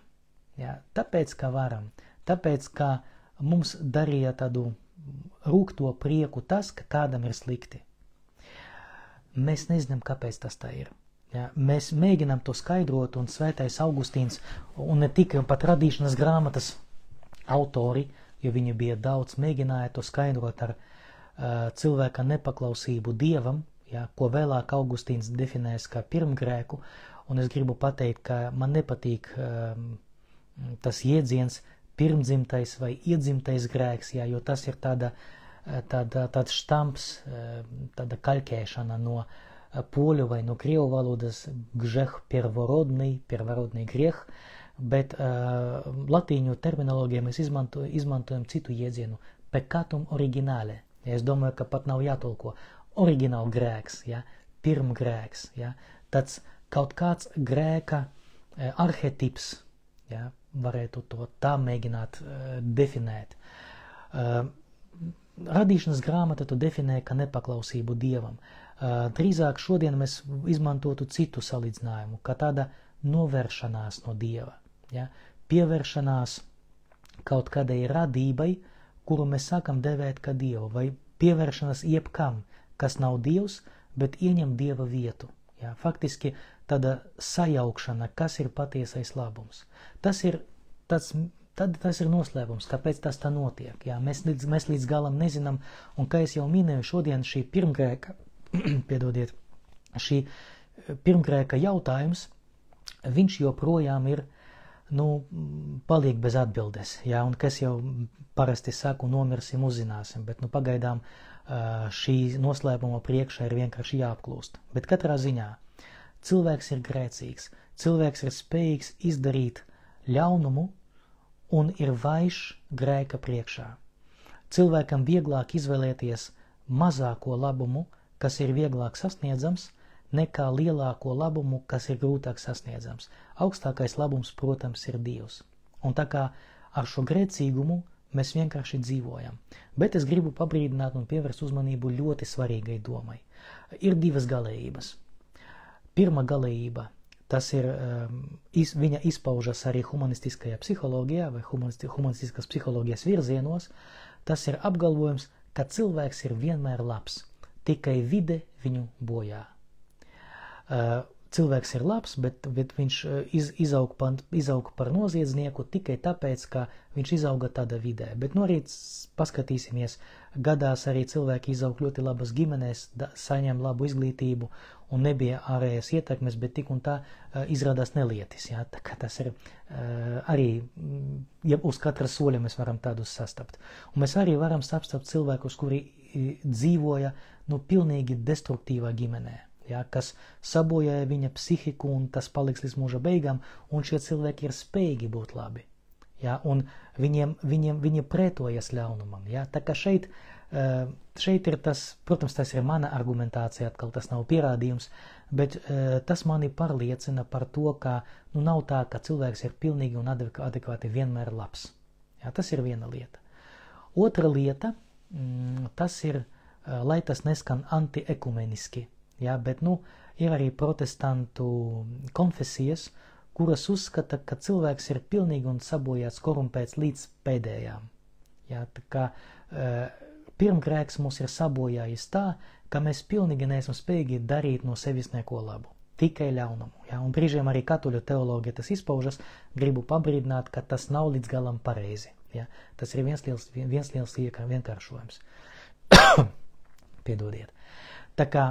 Ja? Tāpēc, ka varam. Tāpēc, ka mums darīja tādu rūgto prieku tas, ka kādam ir slikti. Mēs nezinām, kāpēc tas tā ir. Ja? Mēs mēģinām to skaidrot, un Svētais Augustīns, un ne tikai pat radīšanas grāmatas autori, jo viņu bija daudz, mēģināja to skaidrot ar cilvēka nepaklausību Dievam, ja, ko vēlāk Augustīns definēs kā pirmgrēku, un es gribu pateikt, ka man nepatīk tas jēdziens pirmdzimtais vai iedzimtais grēks, ja, jo tas ir tāds štamps, tāda kaļķēšana no poļu vai no krievu valodas gžeh pervorodnī grieh, bet latīņu terminologijā mēs izmantojam citu jēdzienu peccatum originale. Ja, es domāju, ka pat nav jātulko oriģināli grēks, ja, pirmgrēks, ja, tāds kaut kāds grēka arhetips, ja, varētu to tā mēģināt definēt. Radīšanas grāmata to definē kā nepaklausību Dievam. Drīzāk šodien mēs izmantotu citu salīdzinājumu, kā tāda novēršanās no Dieva. Ja? Pievēršanās kaut kādai radībai, kuru mēs sākam devēt kā Dievu, vai pievēršanās jebkam, kas nav Dievs, bet ieņem Dieva vietu. Ja? Faktiski tāda sajaukšana, kas ir patiesais labums. Tas ir noslēpums, kāpēc tas tā notiek. Ja? Mēs līdz galam nezinām, un kā es jau minēju, šodien šī pirmgrēka, piedodiet, šī pirmgrēka jautājums, viņš joprojām ir, paliek bez atbildes, ja, un kas jau parasti saku, nomirsim, uzzināsim, bet pagaidām šī noslēpuma priekšā ir vienkārši jāapklūst. Bet katrā ziņā cilvēks ir grēcīgs, cilvēks ir spējīgs izdarīt ļaunumu un ir vājš grēka priekšā. Cilvēkam vieglāk izvēlēties mazāko labumu, kas ir vieglāk sasniedzams, nekā lielāko labumu, kas ir grūtāk sasniedzams. Augstākais labums, protams, ir Dievs. Un tā kā ar šo grēcīgumu mēs vienkārši dzīvojam. Bet es gribu pabrīdināt un pievērst uzmanību ļoti svarīgai domai. Ir divas galējības. Pirma galējība, tas ir, viņa izpaužas arī humanistiskajā psiholoģijā vai humanistiskas psiholoģijas virzienos, tas ir apgalvojums, ka cilvēks ir vienmēr labs, tikai vide viņu bojā. Cilvēks ir labs, bet viņš izaug par noziedznieku tikai tāpēc, ka viņš izauga tādā vidē. Bet arī paskatīsimies, gadās arī cilvēki izaug ļoti labas ģimenēs, saņem labu izglītību un nebija ārējas ietekmes, bet tik un tā izrādās nelietis. Ja? Tā kā tas ir arī, ja uz katra soļa mēs varam tādus sastapt. Un mēs arī varam sastapt cilvēkus, kuri dzīvoja pilnīgi destruktīvā ģimenē. Ja, kas sabojāja viņa psihiku, un tas paliks līdz mūža beigām, un šie cilvēki ir spējīgi būt labi. Ja, un viņi pretojas ļaunumam. Ja. Tā kā šeit ir tas, protams, tas ir mana argumentācija, atkal tas nav pierādījums, bet tas mani pārliecina par to, ka nav tā, ka cilvēks ir pilnīgi un adekvāti vienmēr labs. Ja, tas ir viena lieta. Otra lieta, tas ir, lai tas neskan antiekumeniski. Ja, bet ir arī protestantu konfesijas, kuras uzskata, ka cilvēks ir pilnīgi un sabojāts, korumpēts līdz pēdējām. Jā, tā kā pirmgrēks mūs ir sabojājis tā, ka mēs pilnīgi neesam spējīgi darīt no sevis neko labu, tikai ļaunumu. Jā, un brīžiem arī katoļu teoloģija tas izpaužas, gribu pabrīdināt, ka tas nav līdz galam pareizi. Jā. Tas ir viens liels vienkāršojums. Piedodiet. Tā kā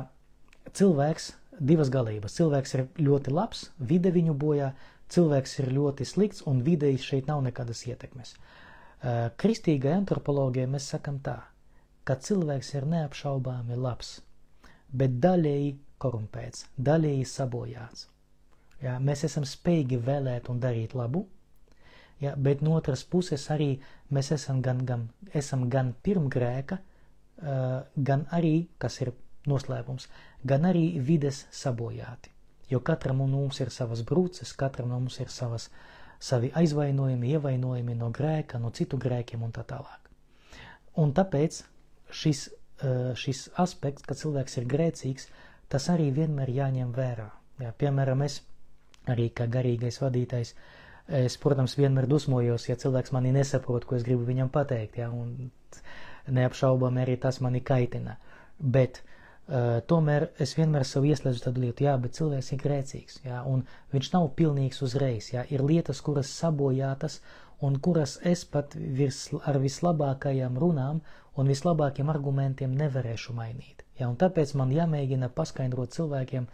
cilvēks, divas galības, cilvēks ir ļoti labs, vide viņu bojā, cilvēks ir ļoti slikts un videi šeit nav nekādas ietekmes. Kristīgai antropoloģijai mēs sakam tā, ka cilvēks ir neapšaubāmi labs, bet daļēji korumpēts, daļēji sabojāts. Jā, mēs esam spējīgi vēlēt un darīt labu, jā, bet no otras puses arī mēs esam gan pirmgrēka, gan arī, kas ir noslēpums, gan arī vides sabojāti. Jo katram no mums ir savas brūces, katram no mums ir savi aizvainojumi, ievainojumi no grēka, no citu grēkiem un tā tālāk. Un tāpēc šis aspekts, ka cilvēks ir grēcīgs, tas arī vienmēr jāņem vērā. Jā, piemēram, es arī kā garīgais vadītājs, es, protams, vienmēr dusmojos, ja cilvēks mani nesaprot, ko es gribu viņam pateikt, jā, un neapšaubām arī tas mani kaitina. Bet tomēr es vienmēr sev ieslēdzu tādu lietu, jā, bet cilvēks ir grēcīgs, jā, un viņš nav pilnīgs uzreiz, jā, ir lietas, kuras sabojātas, un kuras es pat ar vislabākajām runām un vislabākiem argumentiem nevarēšu mainīt. Ja, un tāpēc man jāmēģina paskaidrot cilvēkiem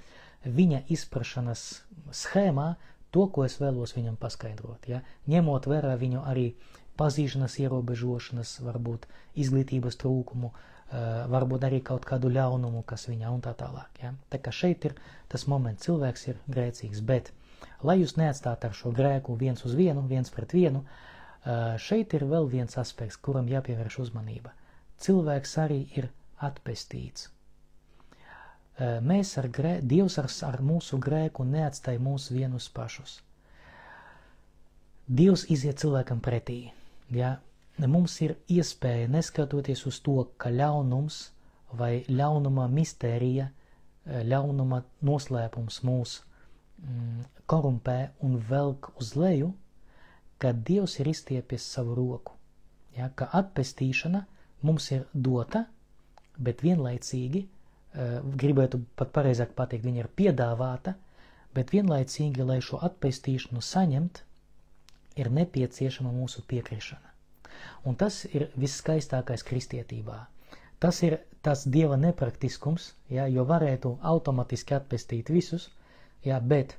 viņa izprašanas schēmā to, ko es vēlos viņam paskaidrot. Ja, ņemot vērā viņu arī pazīšanas ierobežošanas, varbūt izglītības trūkumu, varbūt arī kaut kādu ļaunumu, kas viņā un tā tālāk. Ja. Tā kā šeit ir tas moments, cilvēks ir grēcīgs, bet lai jūs neatstātu ar šo grēku viens uz vienu, viens pret vienu, šeit ir vēl viens aspekts, kuram jāpievērš uzmanība. Cilvēks arī ir atpestīts. Dievs ar mūsu grēku neatstāja mūs vienus pašus. Dievs iziet cilvēkam pretī. Ja? Mums ir iespēja, neskatoties uz to, ka ļaunums vai ļaunuma mistērija, ļaunuma noslēpums mūs korumpē un velk uz leju, ka Dievs ir izstiepis savu roku. Ja? Ka atpestīšana mums ir dota, bet vienlaicīgi, gribētu pat pareizāk pateikt, viņa ir piedāvāta, bet vienlaicīgi, lai šo atpestīšanu saņemt, ir nepieciešama mūsu piekrišana. Un tas ir visskaistākais kristietībā. Tas ir tas Dieva nepraktiskums, ja, jo varētu automatiski atpestīt visus, ja, bet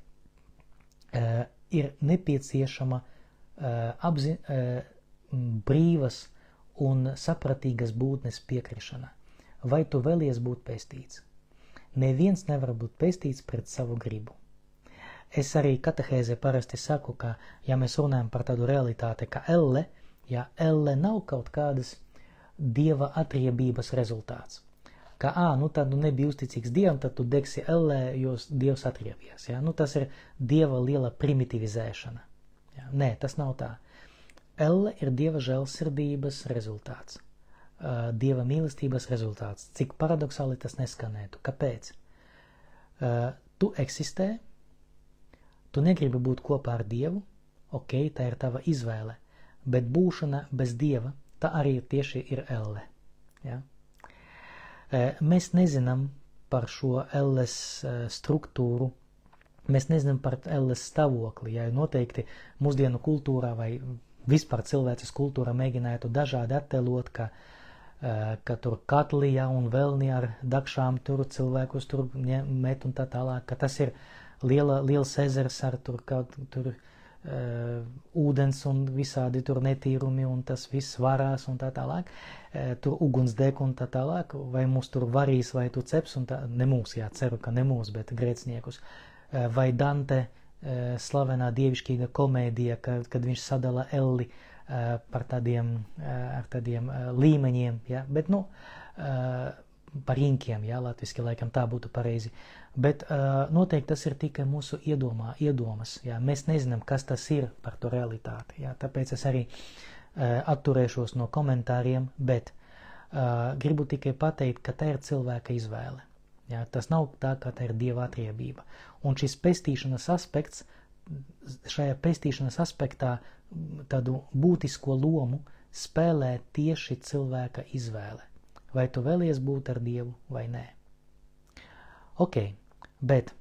ir nepieciešama brīvas un sapratīgas būtnes piekrišana. Vai tu vēlies būt pestīts? Neviens nevar būt pestīts pret savu gribu. Es arī katehēzē parasti saku, ka, ja mēs runājam par tādu realitāti kā elle, ja elle nav kaut kādas Dieva atriebības rezultāts. Ka, tad nebija uzticīgs Dievam, tad tu degsi elle, jo Dievs atriebies. Ja? Tas ir Dieva liela primitivizēšana. Ja? Nē, tas nav tā. Elle ir Dieva žēlsirdības rezultāts. Dieva mīlestības rezultāts. Cik paradoxāli tas neskanētu. Kāpēc? Tu eksistē, tu negribi būt kopā ar Dievu, ok, tā ir tava izvēle, bet būšana bez Dieva, tā arī tieši ir elle. Ja? Mēs nezinām par šo elles struktūru, mēs nezinām par elles stāvokli, ja noteikti mūsdienu kultūrā vai vispār cilvēces kultūra mēģinātu dažādi attēlot, ka tur katli, ja, un velni ar dakšām tur cilvēkus tur met un tā tālāk, ka tas ir liels ezers ar tur ūdens un visādi tur netīrumi un tas viss varās un tā tālāk, tur uguns deg un tā tālāk, vai mūs tur varīs vai tu ceps un tā, ne mūs, jā, ceru, ka ne mūs, bet grēcniekus, vai Dante slavenā dievišķīga komēdija, kad viņš sadala elli ar tādiem līmeņiem, ja? Bet, par inkiem, ja? Latviski laikam tā būtu pareizi. Bet noteikti tas ir tikai mūsu iedomas, ja? Mēs nezinām, kas tas ir par to realitāti, ja? Tāpēc es arī atturēšos no komentāriem, bet gribu tikai pateikt, ka tā ir cilvēka izvēle. Ja? Tas nav tā, ka tā ir Dieva atriebība. Un šis pestīšanas aspekts šajā pestīšanas aspektā tādu būtisko lomu spēlē tieši cilvēka izvēle. Vai tu vēlies būt ar Dievu vai nē? Ok, bet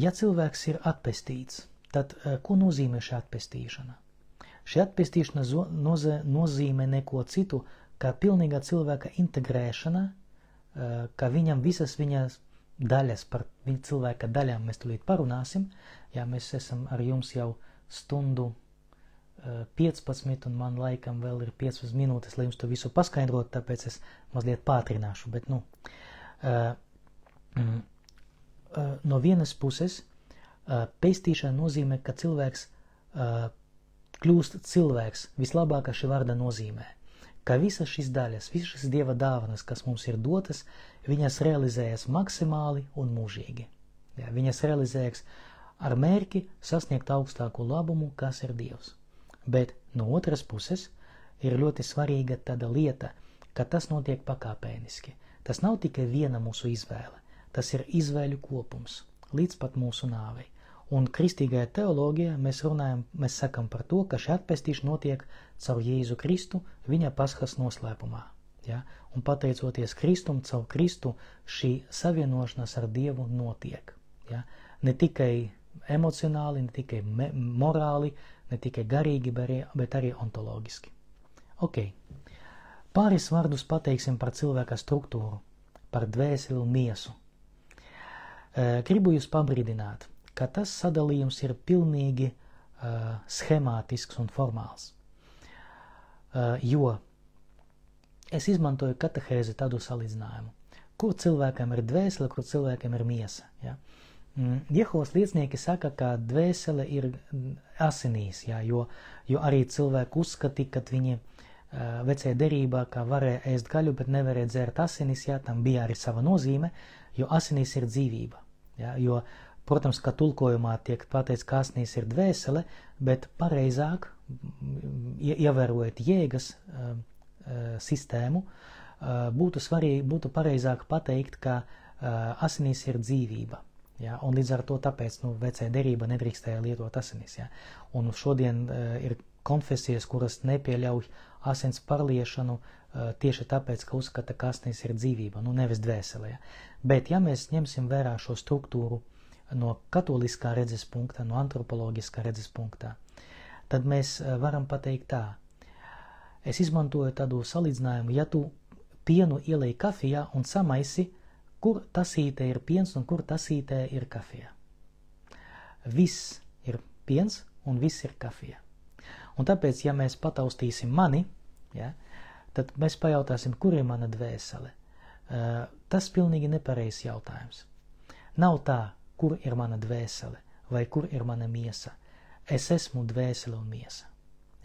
ja cilvēks ir atpestīts, tad ko nozīmē šī atpestīšana? Šī atpestīšana nozīmē neko citu, kā pilnīgā cilvēka integrēšana, ka viņam visas viņas daļas, par cilvēka daļām mēs tūlīt parunāsim. Jā, mēs esam ar jums jau stundu 15, un man laikam vēl ir 15 minūtes, lai jums to visu paskaidrotu, tāpēc es mazliet pātrināšu. Bet, no vienas puses, pestīšana nozīmē, ka cilvēks kļūst cilvēks, vislabākā šī vārda nozīmē. Ka visas šīs daļas, visas šīs Dieva dāvanas, kas mums ir dotas, viņas realizējas maksimāli un mūžīgi. Jā, viņas realizējas ar mērķi sasniegt augstāko labumu, kas ir Dievs. Bet no otras puses ir ļoti svarīga tāda lieta, ka tas notiek pakāpeniski. Tas nav tikai viena mūsu izvēle, tas ir izvēļu kopums, līdz pat mūsu nāvei. Un kristīgajā teoloģijā mēs sakam par to, ka šī atpestīšana notiek caur Jēzu Kristu, viņa paskas noslēpumā. Ja? Un pateicoties Kristum, caur Kristu šī savienošanās ar Dievu notiek. Ja? Ne tikai emocionāli, ne tikai morāli, ne tikai garīgi, bet arī ontologiski. Ok. Pāris vārdus pateiksim par cilvēka struktūru, par dvēseli un miesu. Gribu jūs pabrīdināt, ka tas sadalījums ir pilnīgi schemātisks un formāls. Jo es izmantoju katehēzi tādu salīdzinājumu, kur cilvēkam ir dvēsele, kur cilvēkam ir miesa. Ja? Jehovas liecinieki saka, ka dvēsele ir asinīs, ja? jo arī cilvēki uzskatīja, ka viņi vecajā derībā, ka varēja ēst gaļu, bet nevarēja dzert asinis, ja? Tam bija arī sava nozīme, jo asinīs ir dzīvība. Ja? Jo, protams, ka tulkojumā tiek pateikts, ka asinīs ir dvēsele, bet pareizāk, ievērojot jēgas sistēmu, būtu pareizāk pateikt, ka asinīs ir dzīvība. Ja? Un līdz ar to tāpēc vecajā derība nedrīkstēja lietot asinis. Ja? Un šodien ir konfesijas, kuras nepieļauj asins parliešanu tieši tāpēc, ka uzskata, ka asinīs ir dzīvība, nevis dvēsele. Ja? Bet ja mēs ņemsim vērā šo struktūru no katoliskā redzes punkta, no antropoloģiskā redzes punktā, tad mēs varam pateikt tā. Es izmantoju tādu salīdzinājumu, ja tu pienu ielej kafijā un samaisi, kur tasītē ir piens un kur tasītē ir kafija. Viss ir piens un viss ir kafija. Un tāpēc, ja mēs pataustīsim mani, ja, tad mēs pajautāsim, kur ir mana dvēsele. Tas pilnīgi nepareizs jautājums. Nav tā, kur ir mana dvēsele vai kur ir mana miesa. Es esmu dvēsele un miesa.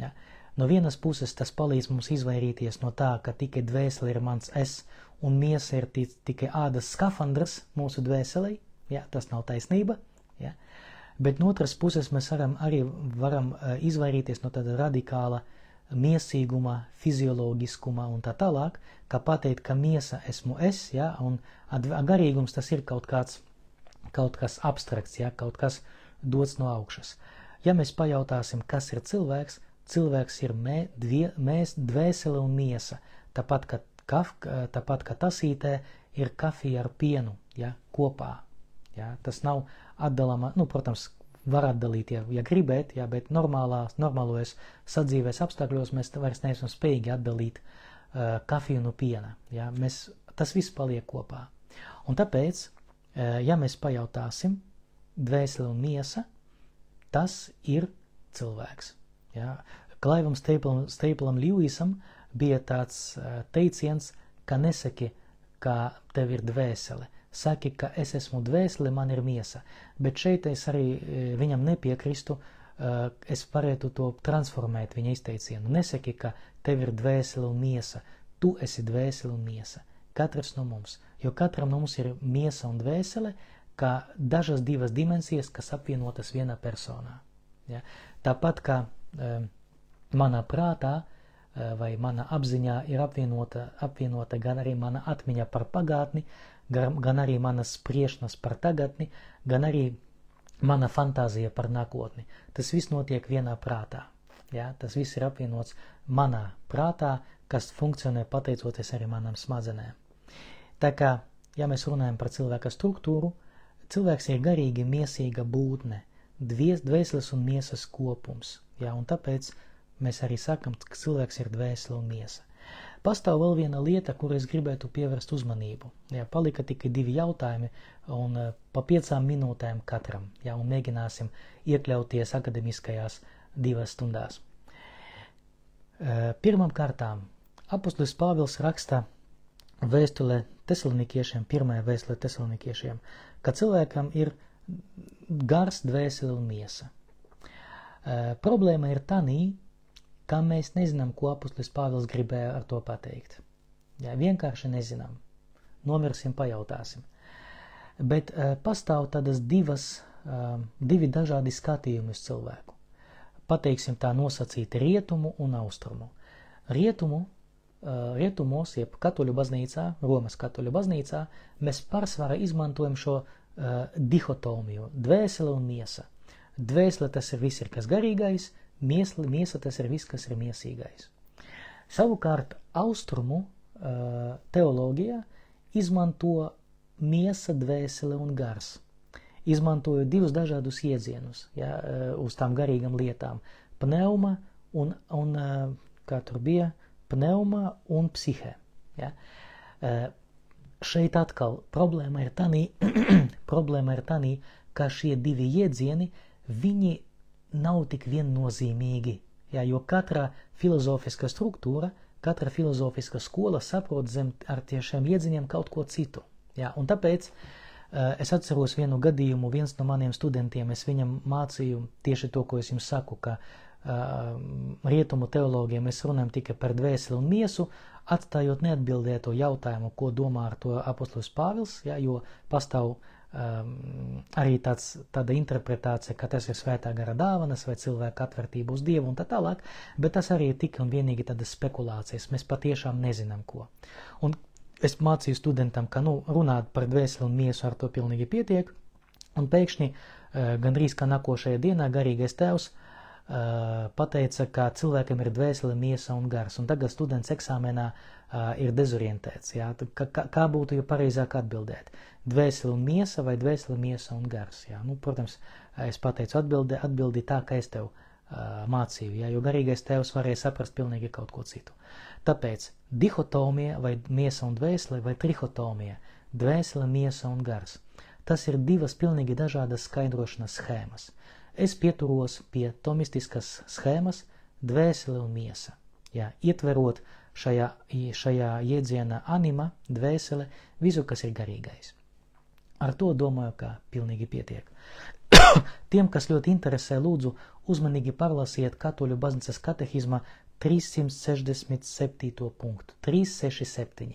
Ja? No vienas puses tas palīdz mums izvairīties no tā, ka tikai dvēsele ir mans es un miesa ir tikai ādas skafandrs mūsu dvēselei. Ja? Tas nav taisnība. Ja? Bet no otras puses mēs arī varam izvairīties no tāda radikāla miesīguma, fizioloģiskuma un tā tālāk, kā pateikt, ka miesa esmu es, ja? Un garīgums tas ir kaut kas abstrakts, ja? Kaut kas dots no augšas. Ja mēs pajautāsim, kas ir cilvēks, cilvēks ir dvēsele un miesa, tāpat kā tasītē ir kafija ar pienu, ja, kopā. Ja, tas nav atdalāma, protams, var atdalīt, ja gribēt, ja, bet normālos sadzīves apstākļos mēs vairs neesam spējīgi atdalīt kafiju no piena. Ja, tas viss paliek kopā. Un tāpēc, ja mēs pajautāsim, dvēsele un miesa, tas ir cilvēks. Ja? Klaivam Staplam Lewisam bija tāds teiciens, ka nesaki, ka tev ir dvēsele. Saki, ka es esmu dvēsele, man ir miesa. Bet šeit es arī viņam nepiekristu, es varētu to transformēt viņa izteicienu. Nesaki, ka tev ir dvēsele un miesa. Tu esi dvēsele un miesa. Katrs no mums. Jo katram no mums ir miesa un dvēsele, kā dažas divas dimensijas, kas apvienotas vienā personā. Ja? Tāpat kā manā prātā vai manā apziņā ir apvienota gan arī mana atmiņa par pagātni, gan arī manas spriešanas par tagadni, gan arī mana fantāzija par nākotni. Tas viss notiek vienā prātā. Ja? Tas viss ir apvienots manā prātā, kas funkcionē pateicoties arī manām smadzenēm. Tā kā, ja mēs runājam par cilvēka struktūru, cilvēks ir garīgi miesīga būtne, dvēseles un miesas kopums. Ja? Un tāpēc mēs arī sakam, ka cilvēks ir dvēsele un miesa. Pastāv vēl viena lieta, kur es gribētu pievērst uzmanību. Ja, palika tikai 2 jautājumi un pa 5 minūtēm katram. Ja, un mēģināsim iekļauties akademiskajās 2 stundās. Pirmām kārtām, apostolis Pāvils raksta vēstulē Tesalonikiešiem, 1. vēstulē Tesalonikiešiem, ka cilvēkam ir gars, dvēsele un miesa. Problēma ir tanī, ka mēs nezinām, ko apostolis Pāvils gribēja ar to pateikt. Jā, vienkārši nezinām. Nomirsim, pajautāsim. Bet pastāv tādas 2 dažādi skatījumi uz cilvēku. Pateiksim tā nosacīti rietumu un austrumu. Rietumos, jeb katoļu baznīcā, Romas katoļu baznīcā, mēs pārsvarā izmantojam šo dihotomiju, dvēsele un miesa. Dvēsele tas ir viss, kas garīgais, miesa tas ir viss, kas ir miesīgais. Savukārt austrumu teoloģijā izmanto miesa, dvēsele un gars. Izmantoju 2 dažādus iedzienus, ja, uz tām garīgām lietām. Pneuma un kā tur bija, pneuma un psihe. Ja. Šeit atkal problēma ir tanī, ka šie 2 iedzieni, viņi nav tik viennozīmīgi, ja, jo katra filozofiska struktūra, katra filozofiska skola saprot zem ar tiešiem iedziņiem kaut ko citu. Ja, un tāpēc es atceros vienu gadījumu, viens no maniem studentiem, es viņam mācīju tieši to, ko es jums saku, ka rietumu teologiem mēs runājam tikai par dvēseli un miesu, atstājot neatbildēto jautājumu, ko domā ar to apostolis Pāvils, ja, jo pastāv arī tāda interpretācija, ka tas ir svētā gara dāvanas vai cilvēka atvērtība uz Dievu un tā tālāk, bet tas arī ir tikai un vienīgi tādas spekulācijas. Mēs patiešām nezinām, ko. Un es mācīju studentam, ka runāt par dvēseli un miesu ar to pilnīgi pietiek, un pēkšņi gandrīz kā nākošajā dienā garīgais tēvs pateica, ka cilvēkam ir dvēsele, miesa un gars, un tagad students eksāmenā ir dezorientēts. Jā? Kā būtu jau pareizāk atbildēt? Dvēsele un miesa vai dvēsele, miesa un gars? Jā? Nu, protams, es pateicu atbildi tā, ka es tev mācīju, jā? Jo garīgais tevs varēja saprast pilnīgi kaut ko citu. Tāpēc dihotomija vai miesa un dvēsele vai trihotomija, dvēsele, miesa un gars. Tas ir 2 pilnīgi dažādas skaidrošanas schēmas. Es pieturos pie tomistiskas schēmas dvēsele un miesa. Jā, ietverot šajā jēdzienā anima, dvēsele, visu, kas ir garīgais. Ar to domāju, ka pilnīgi pietiek. Tiem, kas ļoti interesē, lūdzu, uzmanīgi pārlasiet Katoļu baznīcas katehizma 367. punktu. 367.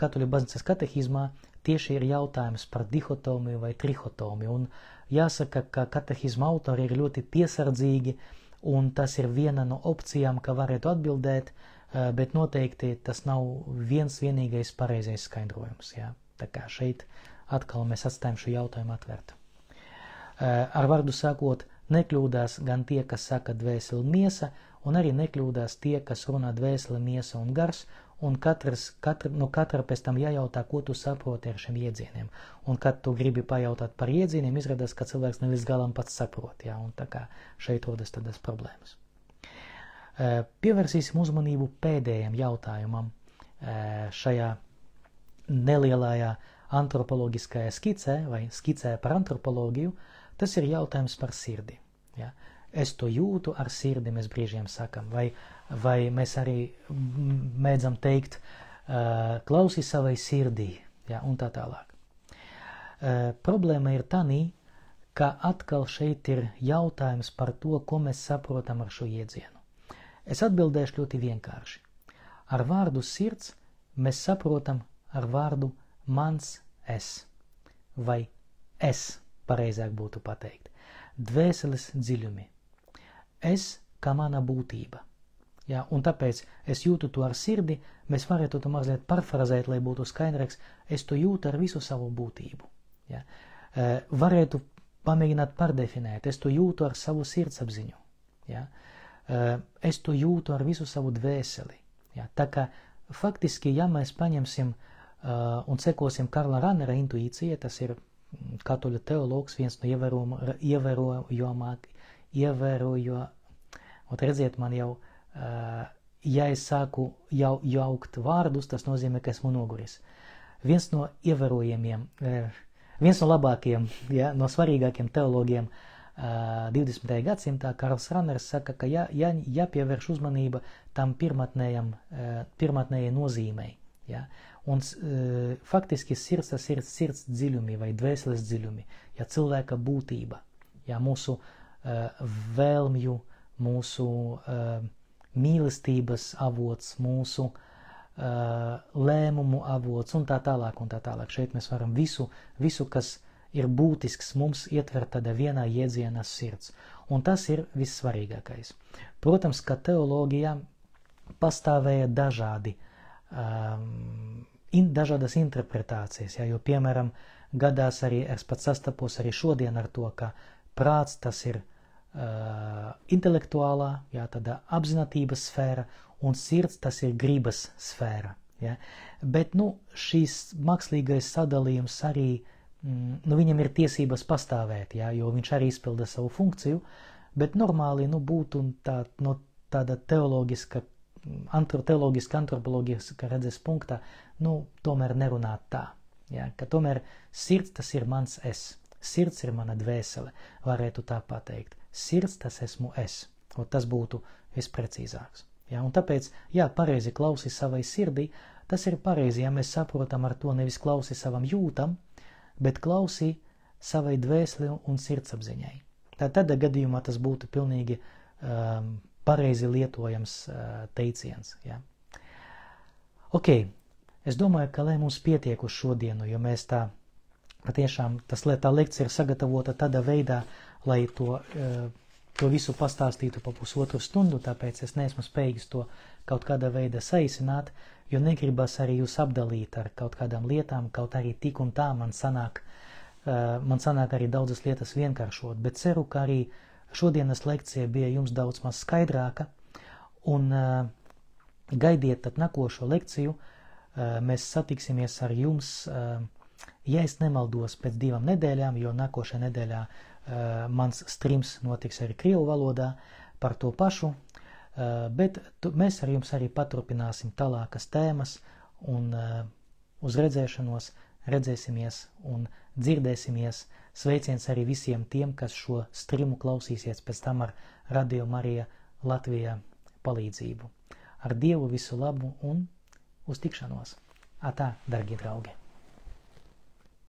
Katoļu baznīcas katehizmā tieši ir jautājums par dihotomiju vai trihotomiju. Un jāsaka, ka katehizma autori ir ļoti piesardzīgi, un tas ir viena no opcijām, ka varētu atbildēt, bet noteikti tas nav vienīgais pareizais skaidrojums. Jā. Tā kā šeit atkal mēs atstājam šo jautājumu atvērtu. Ar vārdu sakot, nekļūdās gan tie, kas saka dvēsele un miesa, un arī nekļūdās tie, kas runā dvēsele, miesa un gars, un katra pēc tam jājautā, ko tu saproti ar šiem iedzieniem. Un kad tu gribi pajautāt par iedzieniem, izrādās, ka cilvēks ne līdz galam pats saprot, jā, un tā kā šeit rodas tādas problēmas. Pievērsīsim uzmanību pēdējiem jautājumam šajā nelielajā antropoloģiskajā skicē vai skicē par antropoloģiju. Tas ir jautājums par sirdi. Ja? Es to jūtu ar sirdi, mēs brīžiem sakam, vai mēs arī mēdzam teikt, klausi savai sirdī, ja? Un tā tālāk. Problēma ir tanī, ka atkal šeit ir jautājums par to, ko mēs saprotam ar šo iedzienu. Es atbildēšu ļoti vienkārši. Ar vārdu sirds mēs saprotam ar vārdu mans es, vai es, pareizāk būtu pateikt, dvēseles dziļumi. Es kā mana būtība. Ja, un tāpēc es jūtu to ar sirdi, mēs varētu to mazliet parfrazēt, lai būtu skaidrāks, es to jūtu ar visu savu būtību. Ja. Varētu pamēģināt pārdefinēt. Es to jūtu ar savu sirdsapziņu. Ja? Es to jūtu ar visu savu dvēseli. Ja? Tā kā faktiski, ja mēs paņemsim un sekosim Karla Rannera intuīcija, tas ir katoļu teologs, viens no un redziet man jau, ja es sāku jaukt vārdus, tas nozīmē, ka esmu noguris. Viens no ievērojamiem, viens no labākiem, ja, no svarīgākiem teologiem 20. gadsimtā Karls Ranners saka, ka jāpievērš uzmanība tam pirmatnējai nozīmei. Ja? Un faktiski sirds, tas ir sirds dziļumi vai dvēseles dziļumi, ja cilvēka būtība, ja mūsu vēlmju, mūsu mīlestības avots, mūsu lēmumu avots un tā tālāk un tā tālāk. Šeit mēs varam visu, kas ir būtisks mums ietvert tādā vienā jēdzienā sirds. Un tas ir vissvarīgākais. Protams, ka teoloģijā pastāvēja dažādas interpretācijas, ja, jo, piemēram, gadās arī, es pats sastapos arī šodien ar to, ka prāts tas ir intelektuālā, ja, tāda apzinātības sfēra, un sirds tas ir gribas sfēra. Ja. Bet, šīs mākslīgais sadalījums arī, viņam ir tiesības pastāvēt, ja, jo viņš arī izpilda savu funkciju, bet normāli, būtu tāda teoloģiska, antropoloģiska redzes punktā, tomēr nerunāt tā. Ja, ka tomēr sirds tas ir mans es. Sirds ir mana dvēsele, varētu tā pateikt. Sirds tas esmu es, un tas būtu visprecīzāks. Ja, un tāpēc, pareizi klausi savai sirdī, tas ir pareizi, ja mēs saprotam ar to nevis klausi savam jūtam, bet klausi savai dvēseli un sirdsapziņai. Tādā gadījumā tas būtu pilnīgi pareizi lietojams teiciens. Ja. Ok, es domāju, ka lai mums pietiek uz šodienu, jo mēs patiešām tā lekcija ir sagatavota tādā veidā, lai to visu pastāstītu pa pusotru stundu, tāpēc es neesmu spējīgs to kaut kādā veidā saīsināt, jo negribas arī jūs apdalīt ar kaut kādām lietām, kaut arī tik un tā man sanāk arī daudzas lietas vienkāršot, bet ceru, ka arī šodienas lekcija bija jums daudz maz skaidrāka, un gaidiet tad nākošo lekciju, mēs satiksimies ar jums, ja es nemaldos, pēc 2 nedēļām, jo nākošajā nedēļā mans streams notiks arī krievu valodā par to pašu, bet mēs ar jums arī paturpināsim tālākas tēmas un uz redzēšanos, redzēsimies un dzirdēsimies. Sveiciens arī visiem tiem, kas šo streamu klausīsies pēc tam ar Radio Marija Latvijā palīdzību. Ar Dievu visu labu un uz tikšanos. Atā, dargie draugi!